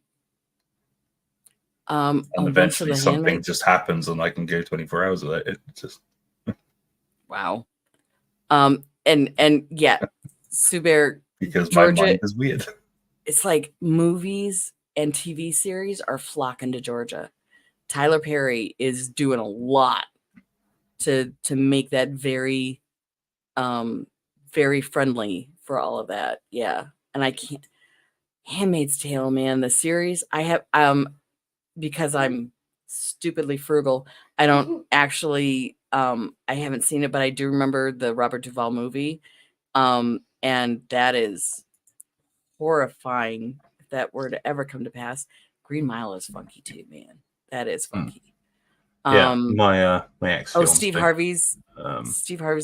And A bunch of eventually the something Handmaid- just happens, and I can go 24 hours without it. It's just Wow. And yeah, Suber, because Georgia- my mind is weird. it's like movies and TV series are flocking to Georgia. Tyler Perry is doing a lot to make that very very friendly for all of that. Yeah. And I can't Handmaid's Tale, man, the series I have because I'm stupidly frugal, I don't actually I haven't seen it, but I do remember the Robert Duvall movie. And that is horrifying if that were to ever come to pass. Green Mile is funky too, man. That is funky. Yeah, my ex. Steve Harvey's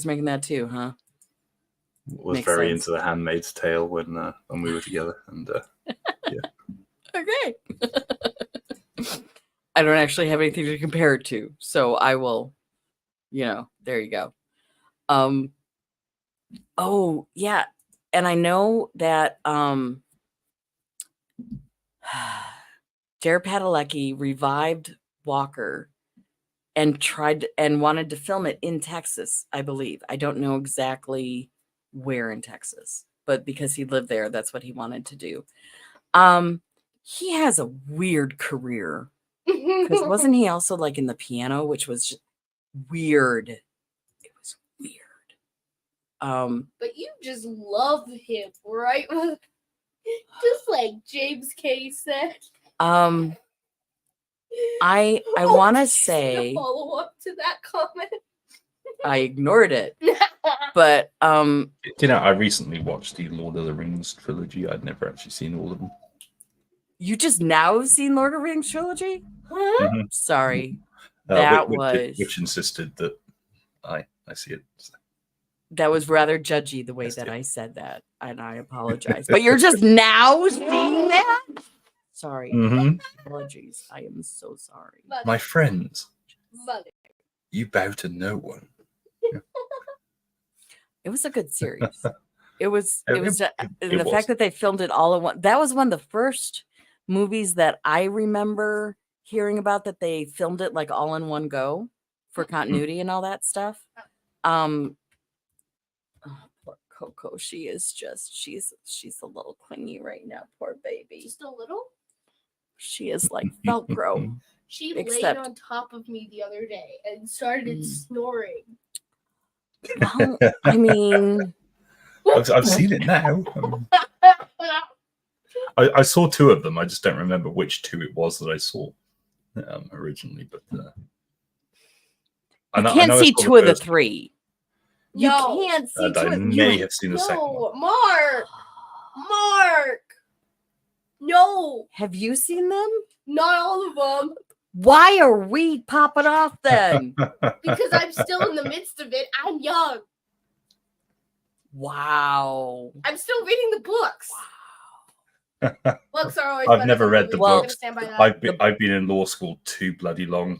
making that too, huh? Was Makes very sense. into The Handmaid's Tale when we were together, and Okay. I don't actually have anything to compare it to, so I will, there you go. Oh yeah, and I know that Jared Padalecki revived Walker and wanted to film it in Texas, I believe. I don't know exactly where in Texas, but because he lived there, that's what he wanted to do. He has a weird career, because wasn't he also like in the piano, which was just weird. It was weird. But you just love him, right? Just like James K said. I want to Did you see say the follow up to that comment. I ignored it, but I recently watched the Lord of the Rings trilogy. I'd never actually seen all of them. you just now have seen Lord of the Rings trilogy? Huh? Mhm. Sorry, that which insisted that I see it. that was rather judgy the way that I said that, and I apologize. But you're just now seeing that? Sorry. Mhm. Apologies. I am so sorry. My friends, Mother. you bow to no one. It was a good series. It was It the was. fact that they filmed it all in one. That was one of the first movies that I remember hearing about, that they filmed it like all in one go for continuity and all that stuff. Oh, poor Coco. She's a little clingy right now. Poor baby. Just a little. She is like Velcro. She Except- laid on top of me the other day and started snoring. Well, I mean, I've seen it now. I saw 2 of them. I just don't remember which 2 it was that I saw originally. But you can't see 2 of the 3. You No. can't see And 2 I of may have seen the second one. No, Mark. No, Have you seen them? not all of them. Why are we popping off then? Because I'm still in the midst of it. I'm young. Wow. I'm still reading the books. Books are always. I've better never than read the movies. I'm gonna books. stand by that. I've been in law school too bloody long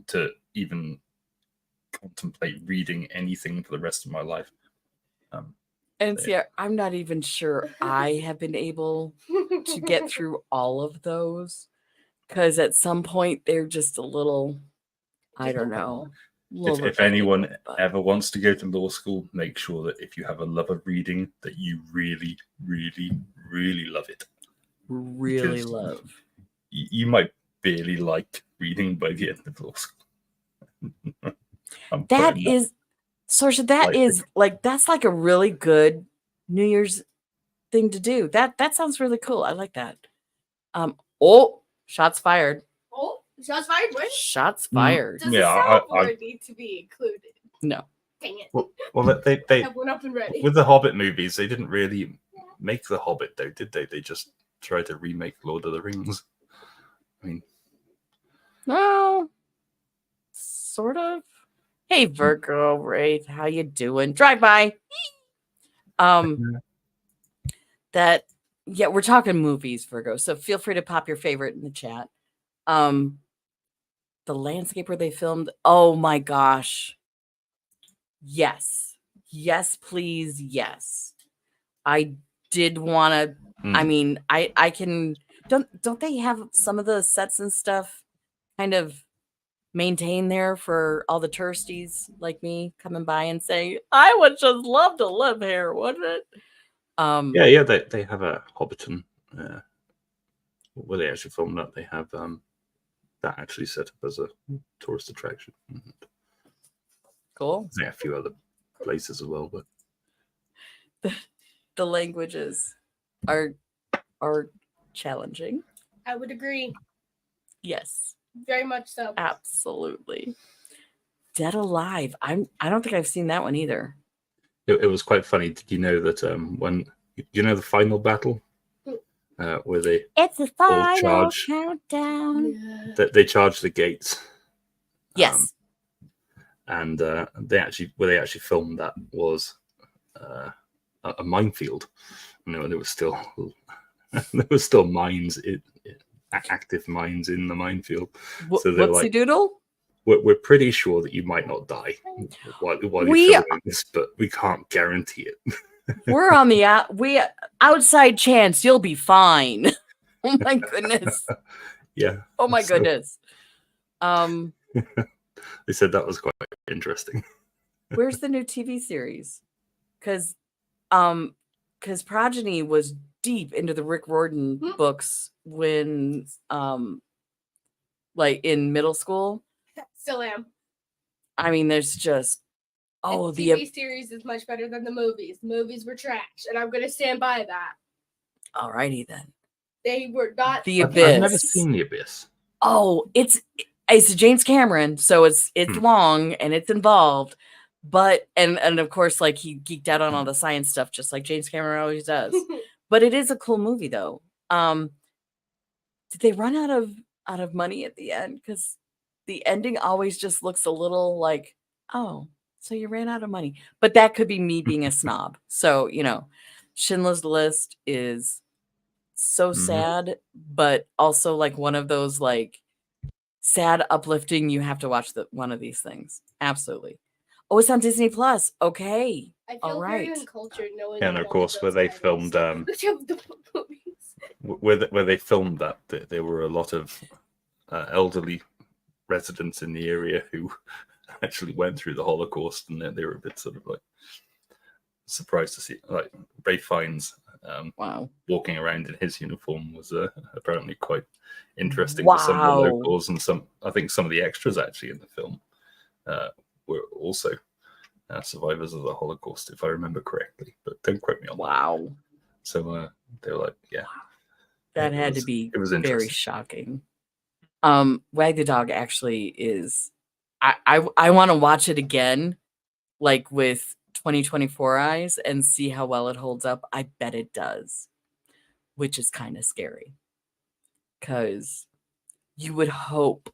to even contemplate reading anything for the rest of my life. And see, I'm not even sure I have been able to get through all of those, because at some point they're just a little, I don't know. Little If rebellion, anyone but- ever wants to go to law school, make sure that if you have a love of reading, that you really, really, really love it. really because- love. You might barely like reading by the end of law school. I'm That putting is, Saoirse, that lightly. is like, that's like a really good New Year's thing to do. That sounds really cool. I like that. Oh, shots fired. Oh, shots fired. What? Shots Mm. fired. Does Yeah, the I- soundboard need to be included? No. Dang it. Well, they Have one up and ready. with the Hobbit movies, they didn't really make the Hobbit, though, did they? They just tried to remake Lord of the Rings. I mean, No. Sort of. Hey, Virgo Wraith, how you doing? Drive by. That, yeah, we're talking movies, Virgo. So feel free to pop your favorite in the chat. The landscape where they filmed. Oh my gosh. Yes. Yes, please. Yes. I did want to. I mean, I can. Don't they have some of the sets and stuff kind of maintained there for all the touristies like me coming by and saying, I would just love to live here, wouldn't it? yeah, they have a Hobbiton where they actually filmed that. They have that actually set up as a tourist attraction. Cool. There's a few other places as well, but The languages are challenging. I would agree. Yes, Very much so. absolutely. Dead Alive. I don't think I've seen that one either. it was quite funny. Did you know that when you know the final battle where they It's the final charge. countdown. Yeah. that they charge the gates? Yes. And they actually filmed that was a minefield. You know, there was still mines, active mines in the minefield. So they're Whoopsie like, doodle. we're pretty sure that you might not die while We- you're filming this, but we can't guarantee it. We're on the outside chance you'll be fine. Oh my goodness. Yeah, Oh my So- goodness. they said that was quite interesting. Where's the new TV series? Because Progeny was deep into the Rick Riordan Hmm. books when like in middle school. Still am. I mean, there's just The the TV series is much better than the movies. The movies were trash, and I'm going to stand by that. alrighty then. They were not. The I've never Abyss. seen The Abyss. Oh, it's James Cameron, so it's long and it's involved. But and of course, like he geeked out on all the science stuff, just like James Cameron always does. But it is a cool movie, though. Did they run out of money at the end? Because the ending always just looks a little like, oh, so you ran out of money. But that could be me being a snob. So Schindler's List is so Mhm. sad, but also like one of those like sad, uplifting. You have to watch one of these things. Absolutely. Oh, it's on Disney Plus. Okay. I feel All very right. uncultured knowing. Yeah, and all of course, where those they titles. filmed Movies. where they filmed that, there were a lot of elderly residents in the area who actually went through the Holocaust, and they were a bit sort of like surprised to see, like Ralph Fiennes Wow. walking around in his uniform was apparently quite interesting for some of the Wow. locals, and I think some of the extras actually in the film were also survivors of the Holocaust, if I remember correctly, but don't quote me on that. Wow. So they were like, yeah, That It had to was- be it was very interesting. shocking. Wag the Dog actually is. I want to watch it again, like with 2024 eyes, and see how well it holds up. I bet it does, which is kind of scary, because you would hope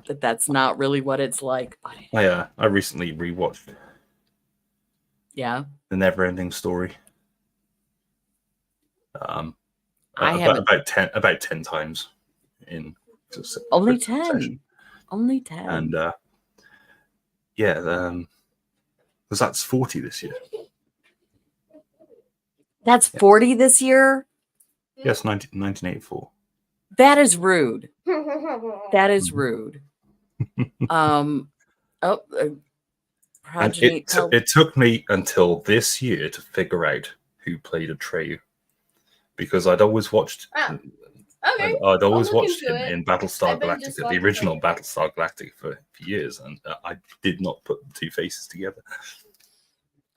that that's not really what it's like. But I recently rewatched yeah, The Neverending Story. I haven't. about 10 times in just a Only quick 10. session. Only 10. And because that's 40 this year. That's 40 this year. Yes, 1984. That is rude. That is Mhm. rude. Oh, And Progeny. it took me until this year to figure out who played Atreyu, because I'd always watched. Okay. I'd always I'll look watched into him it. in Battlestar I've been just Galactica, the watching original like- Battlestar Galactica for years, and I did not put the two faces together.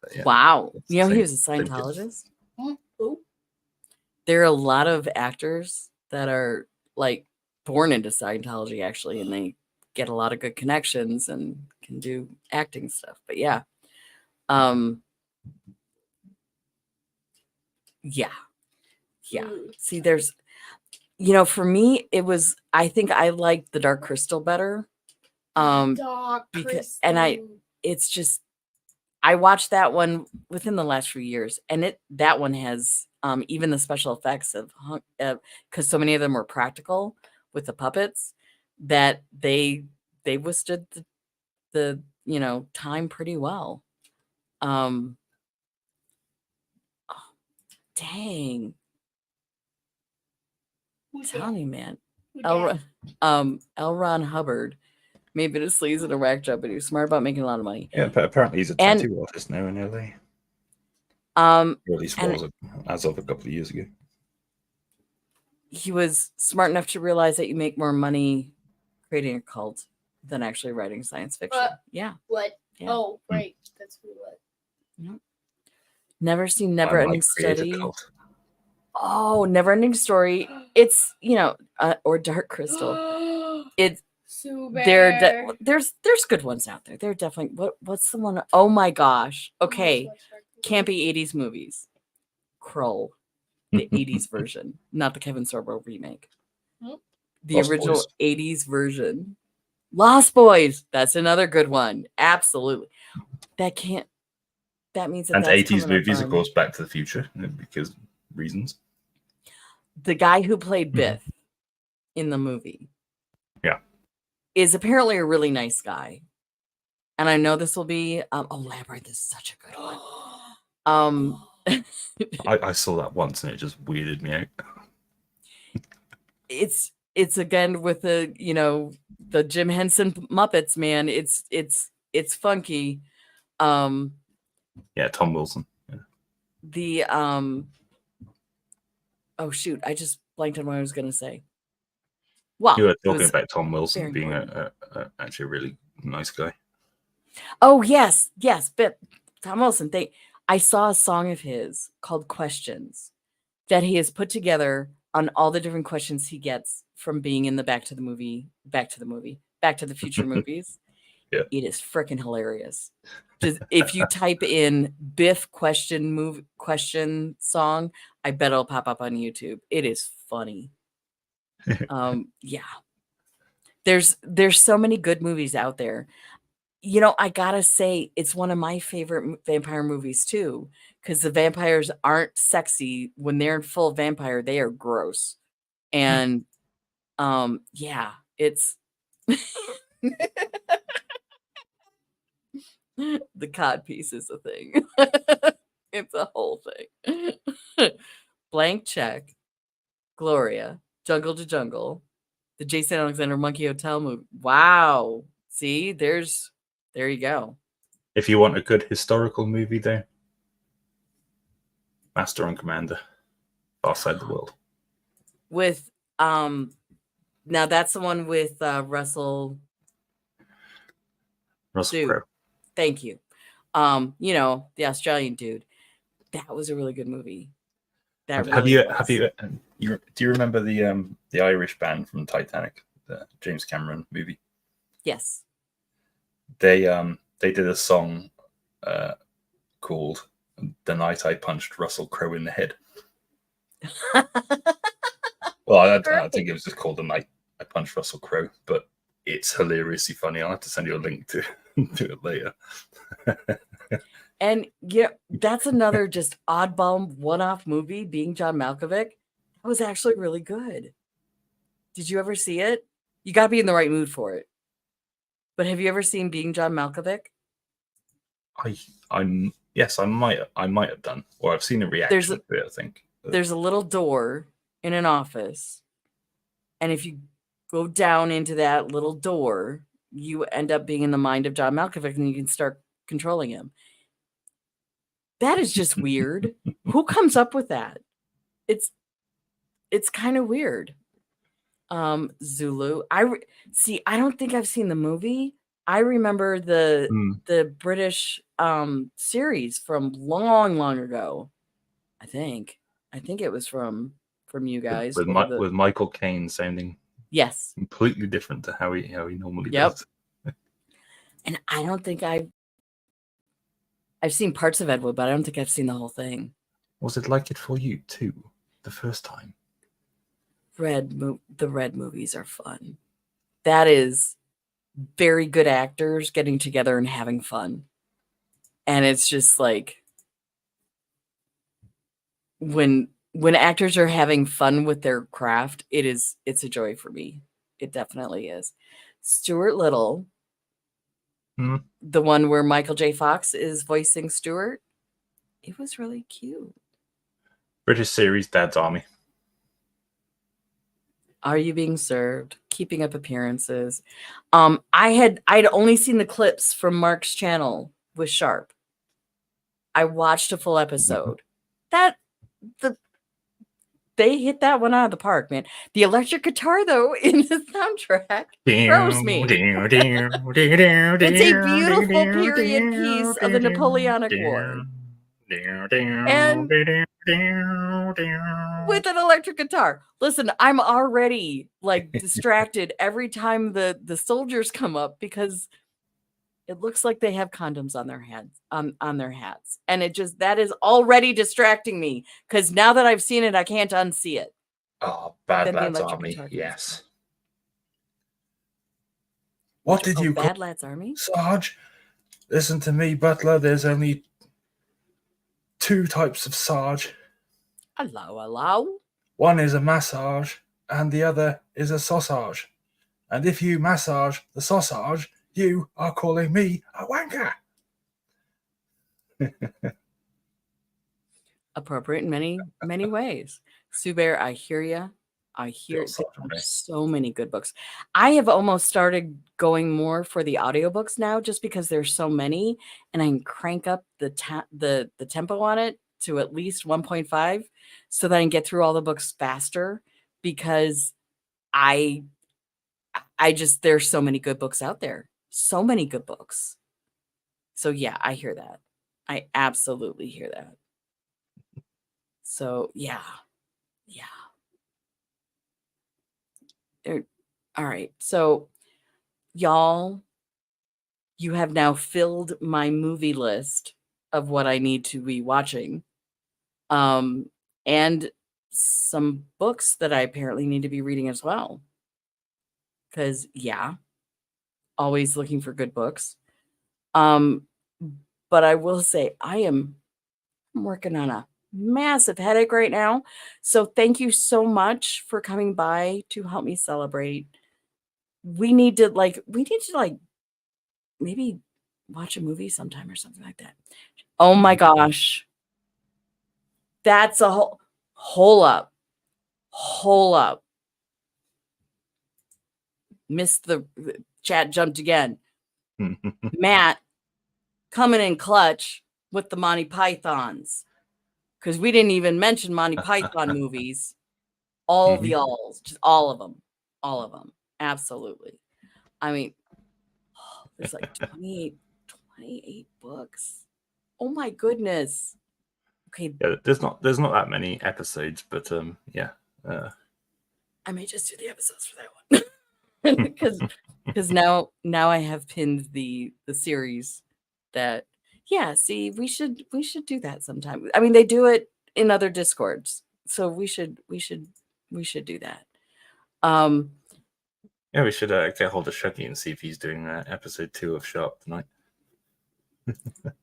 But yeah, Wow. it's You know, the he same- was a same kid. Scientologist. Who? There are a lot of actors that are like born into Scientology, actually, and they get a lot of good connections and can do acting stuff. But yeah. Yeah. Yeah. Mm. See, there's, for me, it was, I think I liked the Dark Crystal better. Dark because- Crystal. and it's just, I watched that one within the last few years, and that one has even the special effects of because so many of them were practical with the puppets that they withstood the time pretty well. Oh, dang, Who's telling that? you, man. Who L. dat? L. Ron Hubbard made it a sleaze and a whack job, but he was smart about making a lot of money. Yeah, but apparently he's a And- tattoo artist now in LA. Um, Or at least and- was as of a couple of years ago. he was smart enough to realize that you make more money creating a cult than actually writing science fiction. Yeah. What? Yeah. Oh, right. That's who it was. Never seen I Never might Ending create a Study. cult. Oh, Never Ending Story. It's, or Dark Crystal. It's Super. there's good ones out there. They're definitely what's the one? Oh my gosh. Okay. Campy 80s movies. Krull. The 80s version, not the Kevin Sorbo remake. Hmm? The Lost original Boys. 80s version. Lost Boys. That's another good one. Absolutely. That means that And that's 80s coming up movies, of on- course, Back to the Future, because reasons. The guy who played Mhm. Biff in the movie. Yeah. Is apparently a really nice guy. And I know this will be Labyrinth is such a good one. I saw that once and it just weirded me out. It's again with the the Jim Henson Muppets, man. It's funky. Yeah, Tom Wilson. Yeah. The oh shoot, I just blanked on what I was gonna say. Well, You were it talking was- about Tom Wilson very being important. actually a really nice guy. oh yes, but Tom Wilson. I saw a song of his called Questions that he has put together on all the different questions he gets from being in the Back to the Future movies. Yeah. It is freaking hilarious. Just if you type in Biff question song, I bet it'll pop up on YouTube. It is funny. Yeah. There's so many good movies out there. I gotta say, it's one of my favorite vampire movies too, because the vampires aren't sexy. When they're in full vampire, they are gross. And yeah, it's the cod piece is a thing. It's a whole thing. Blank Check, Gloria, Jungle to Jungle, the Jason Alexander Monkey Hotel movie. Wow. See, there you go. If you want a good historical movie, though, Master and Commander, Far Side of the World. With now that's the one with Russell. Russell Dude. Crowe. Thank you. The Australian dude. That was a really good movie. Have really you was. do you remember the Irish band from Titanic, the James Cameron movie? Yes. They did a song called "The Night I Punched Russell Crowe in the Head." Well, I think it was just called "The Night I Punched Russell Crowe," but it's hilariously funny. I'll have to send you a link to it later. And yeah, that's another just oddball one-off movie, Being John Malkovich. That was actually really good. Did you ever see it? You got to be in the right mood for it. But have you ever seen Being John Malkovich? Yes, I might have done, or I've seen a reaction to it. I think There's a little door in an office, and if you go down into that little door, you end up being in the mind of John Malkovich and you can start controlling him. That is just weird. Who comes up with that? It's kind of weird. Zulu. See, I don't think I've seen the movie. I remember the British series from long ago. I think it was from you guys. with Michael Caine sounding yes, completely different to how he normally Yep. does. and I don't think I've seen parts of Ed Wood, but I don't think I've seen the whole thing. Was it like it for you too, the first time? The Red movies are fun. That is very good actors getting together and having fun. And it's just like when actors are having fun with their craft, it's a joy for me. It definitely is. Stuart Little, the one where Michael J. Fox is voicing Stuart, it was really cute. British series, Dad's Army. Are You Being Served? Keeping Up Appearances. I'd only seen the clips from Mark's channel with Sharp. I watched a full episode. They hit that one out of the park, man. The electric guitar, though, in the soundtrack throws me. It's a beautiful period piece of the Napoleonic War. And with an electric guitar. Listen, I'm already like distracted every time the soldiers come up because it looks like they have condoms on their hands, on their hats. And that is already distracting me because now that I've seen it, I can't unsee it. Oh, Bad Then the Lads electric Army, guitar comes yes. What did you Bad call Lads Army? Sarge? Listen to me, Butler. There's only 2 types of Sarge. Hello. One is a massage, and the other is a sausage. And if you massage the sausage, you are calling me a wanker. Appropriate in many ways. Sue Bear, I hear you. I hear so many good books. I have almost started going more for the audiobooks now just because there's so many and I can crank up the tempo on it to at least 1.5 so that I can get through all the books faster because there's so many good books out there. So many good books. So yeah, I hear that. I absolutely hear that. So yeah. All right. So y'all, you have now filled my movie list of what I need to be watching. And some books that I apparently need to be reading as well. Because always looking for good books. But I will say I'm working on a massive headache right now. So thank you so much for coming by to help me celebrate. We need to maybe watch a movie sometime or something like that. Oh my gosh. That's a hole up. Missed the chat, jumped again. Matt coming in clutch with the Monty Pythons. Because we didn't even mention Monty Python movies. All the alls, just all of them. Absolutely. I mean, there's like 28 books. Oh my goodness. Okay. Yeah, there's not that many episodes, but yeah. I may just do the episodes for that one. Because now I have pinned the series that see, we should do that sometime. I mean, they do it in other Discords, so we should do that. Yeah, we should get hold of Shuggy and see if he's doing episode 2 of Sharp tonight.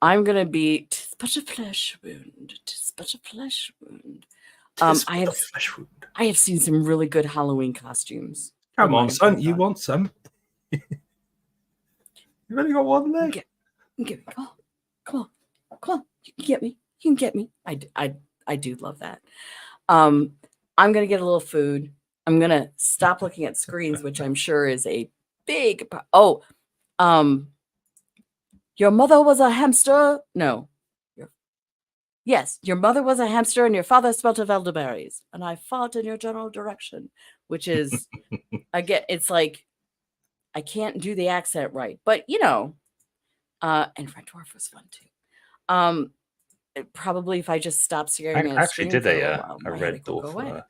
I'm gonna be 'tis but a flesh wound. 'Tis but a flesh wound. I have seen some really good Halloween costumes. Come on, son, you want some? You've only got one leg. Get me. Come on. You can get me. I do love that. I'm gonna get a little food. I'm gonna stop looking at screens, which I'm sure is a big. Oh, Your mother was a hamster. No. Yes, your mother was a hamster and your father smelt of elderberries. And I fought in your general direction, which is, again, it's like, I can't do the accent right. But, and Red Dwarf was fun too. Probably if I just stopped I staring at a actually screen did for a little a while, a my Red headache will go away. Dwarf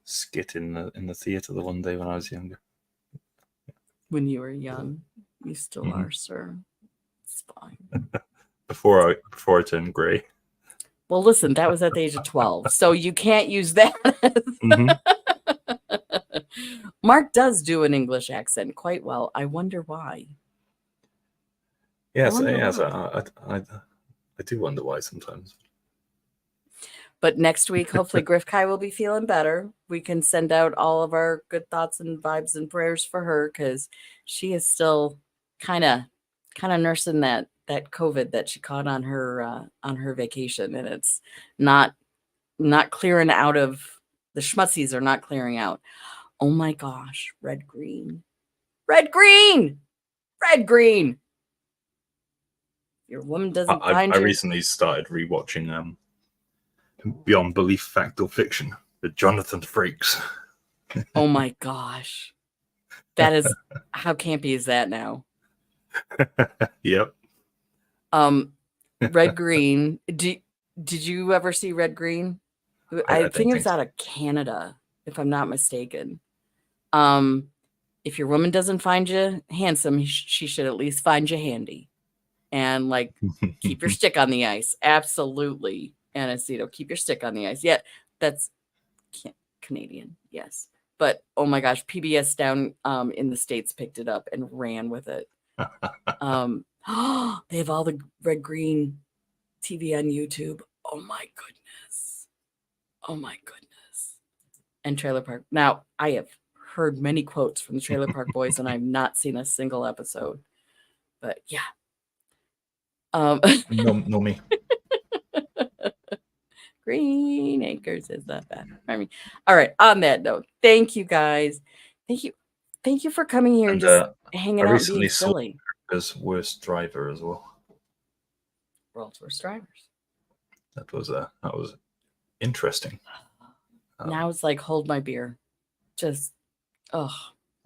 skit in the theatre the one day when I was younger. When you were young, you still Mhm. are, sir. It's fine. Before I turned grey. Well, listen, that was at the age of 12, so you can't use that. Mhm. Mark does do an English accent quite well. I wonder why. Yes, wonder yes. why. I do wonder why sometimes. But next week, hopefully, Griff Kai will be feeling better. We can send out all of our good thoughts and vibes and prayers for her because she is still kind of nursing that COVID that she caught on her vacation, and it's not clearing out of the schmutzies are not clearing out. Oh my gosh, red green. Your woman doesn't find I you. recently started rewatching Beyond Belief, Fact or Fiction with Jonathan Frakes. Oh my gosh. That is, how campy is that now? Yep. Red Green. Did you ever see Red Green? I don't think it was so. out of Canada, if I'm not mistaken. If your woman doesn't find you handsome, she should at least find you handy. And like, keep your stick on the ice. Absolutely. Anacito, keep your stick on the ice. Yeah, that's Canadian. Yes. But oh my gosh, PBS down in the States picked it up and ran with it. They have all the red green TV on YouTube. Oh my goodness. And Trailer Park. Now, I have heard many quotes from the Trailer Park Boys and I've not seen a single episode. But yeah. No me. Green Acres is not bad. I mean, all right. On that note, thank you guys. Thank you for coming here and just hanging out and being silly. As worst driver as well. World's Worst Drivers. That was interesting. Now it's like hold my beer. Just I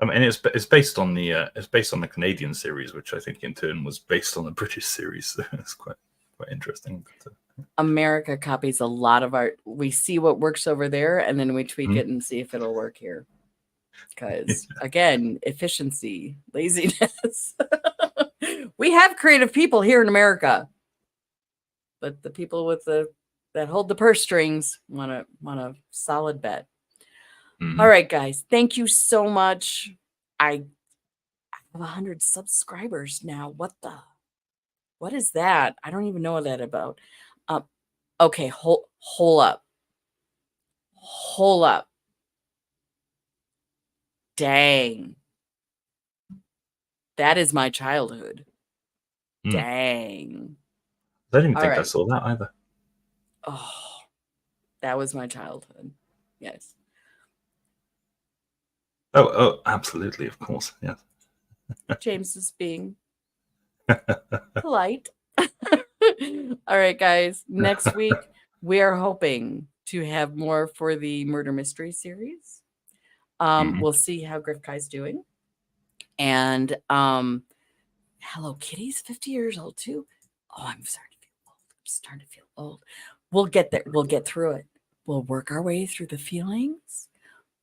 mean, it's based on the Canadian series, which I think in turn was based on the British series. So it's quite interesting. America copies a lot of art. We see what works over there, and then we tweak it and see if it'll work here. Because again, efficiency, laziness. We have creative people here in America, but the people with that hold the purse strings want a solid bet. All right, guys, thank you so much. I have 100 subscribers now. What is that? I don't even know what that's about. Okay, hold up. Dang. That is my childhood. Dang. I didn't think I saw that either. Oh, that was my childhood. Yes. Oh, absolutely, of course. Yes. James is being polite. All right, guys. Next week, we are hoping to have more for the murder mystery series. We'll see how Griff Kai's doing. And Hello Kitty's 50 years old too. Oh, I'm starting to feel old. We'll get there. We'll get through it. We'll work our way through the feelings.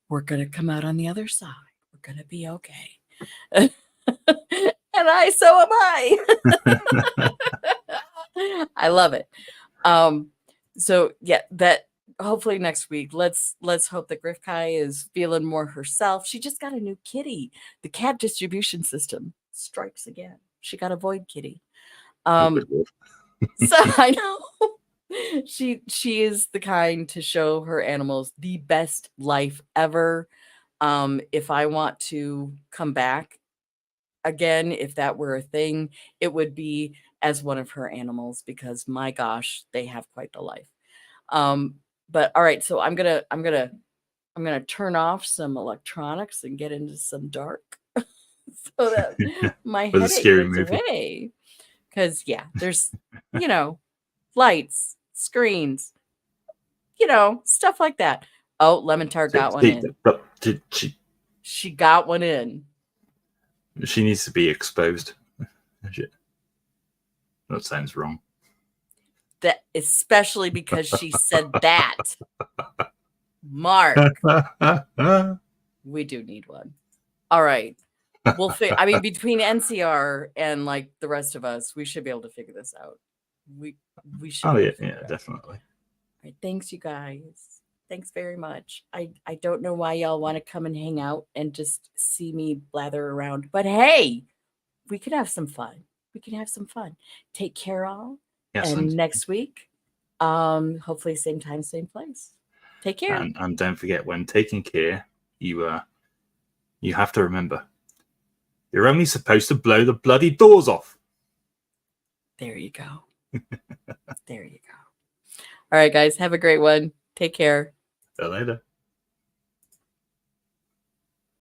We're going to come out on the other side. We're going to be okay. And so am I. I love it. So yeah, that hopefully next week, let's hope that Griff Kai is feeling more herself. She just got a new kitty. The cat distribution system strikes again. She got a Void kitty. So I know she is the kind to show her animals the best life ever. If I want to come back again, if that were a thing, it would be as one of her animals because my gosh, they have quite the life. But all right, so I'm gonna turn off some electronics and get into some dark. so that my Was a headache scary goes movie. away. Because yeah, there's lights, screens, stuff like that. Oh, Lemon Tart got one in. But She got one in. she needs to be exposed. Shit. That sounds wrong. That especially because she said that. Mark, we do need one. All right. I mean, between NCR and like the rest of us, we should be able to figure this out. We should. Oh be yeah, able to figure yeah, it out. definitely. All right, thanks, you guys. Thanks very much. I don't know why y'all want to come and hang out and just see me blather around, but hey, we can have some fun. Take care, all. Yes, And next week, hopefully same time, same place. Take care. and don't forget, when taking care, you have to remember, you're only supposed to blow the bloody doors off. There you go. There you go. All right, guys, have a great one. Take care. See you later.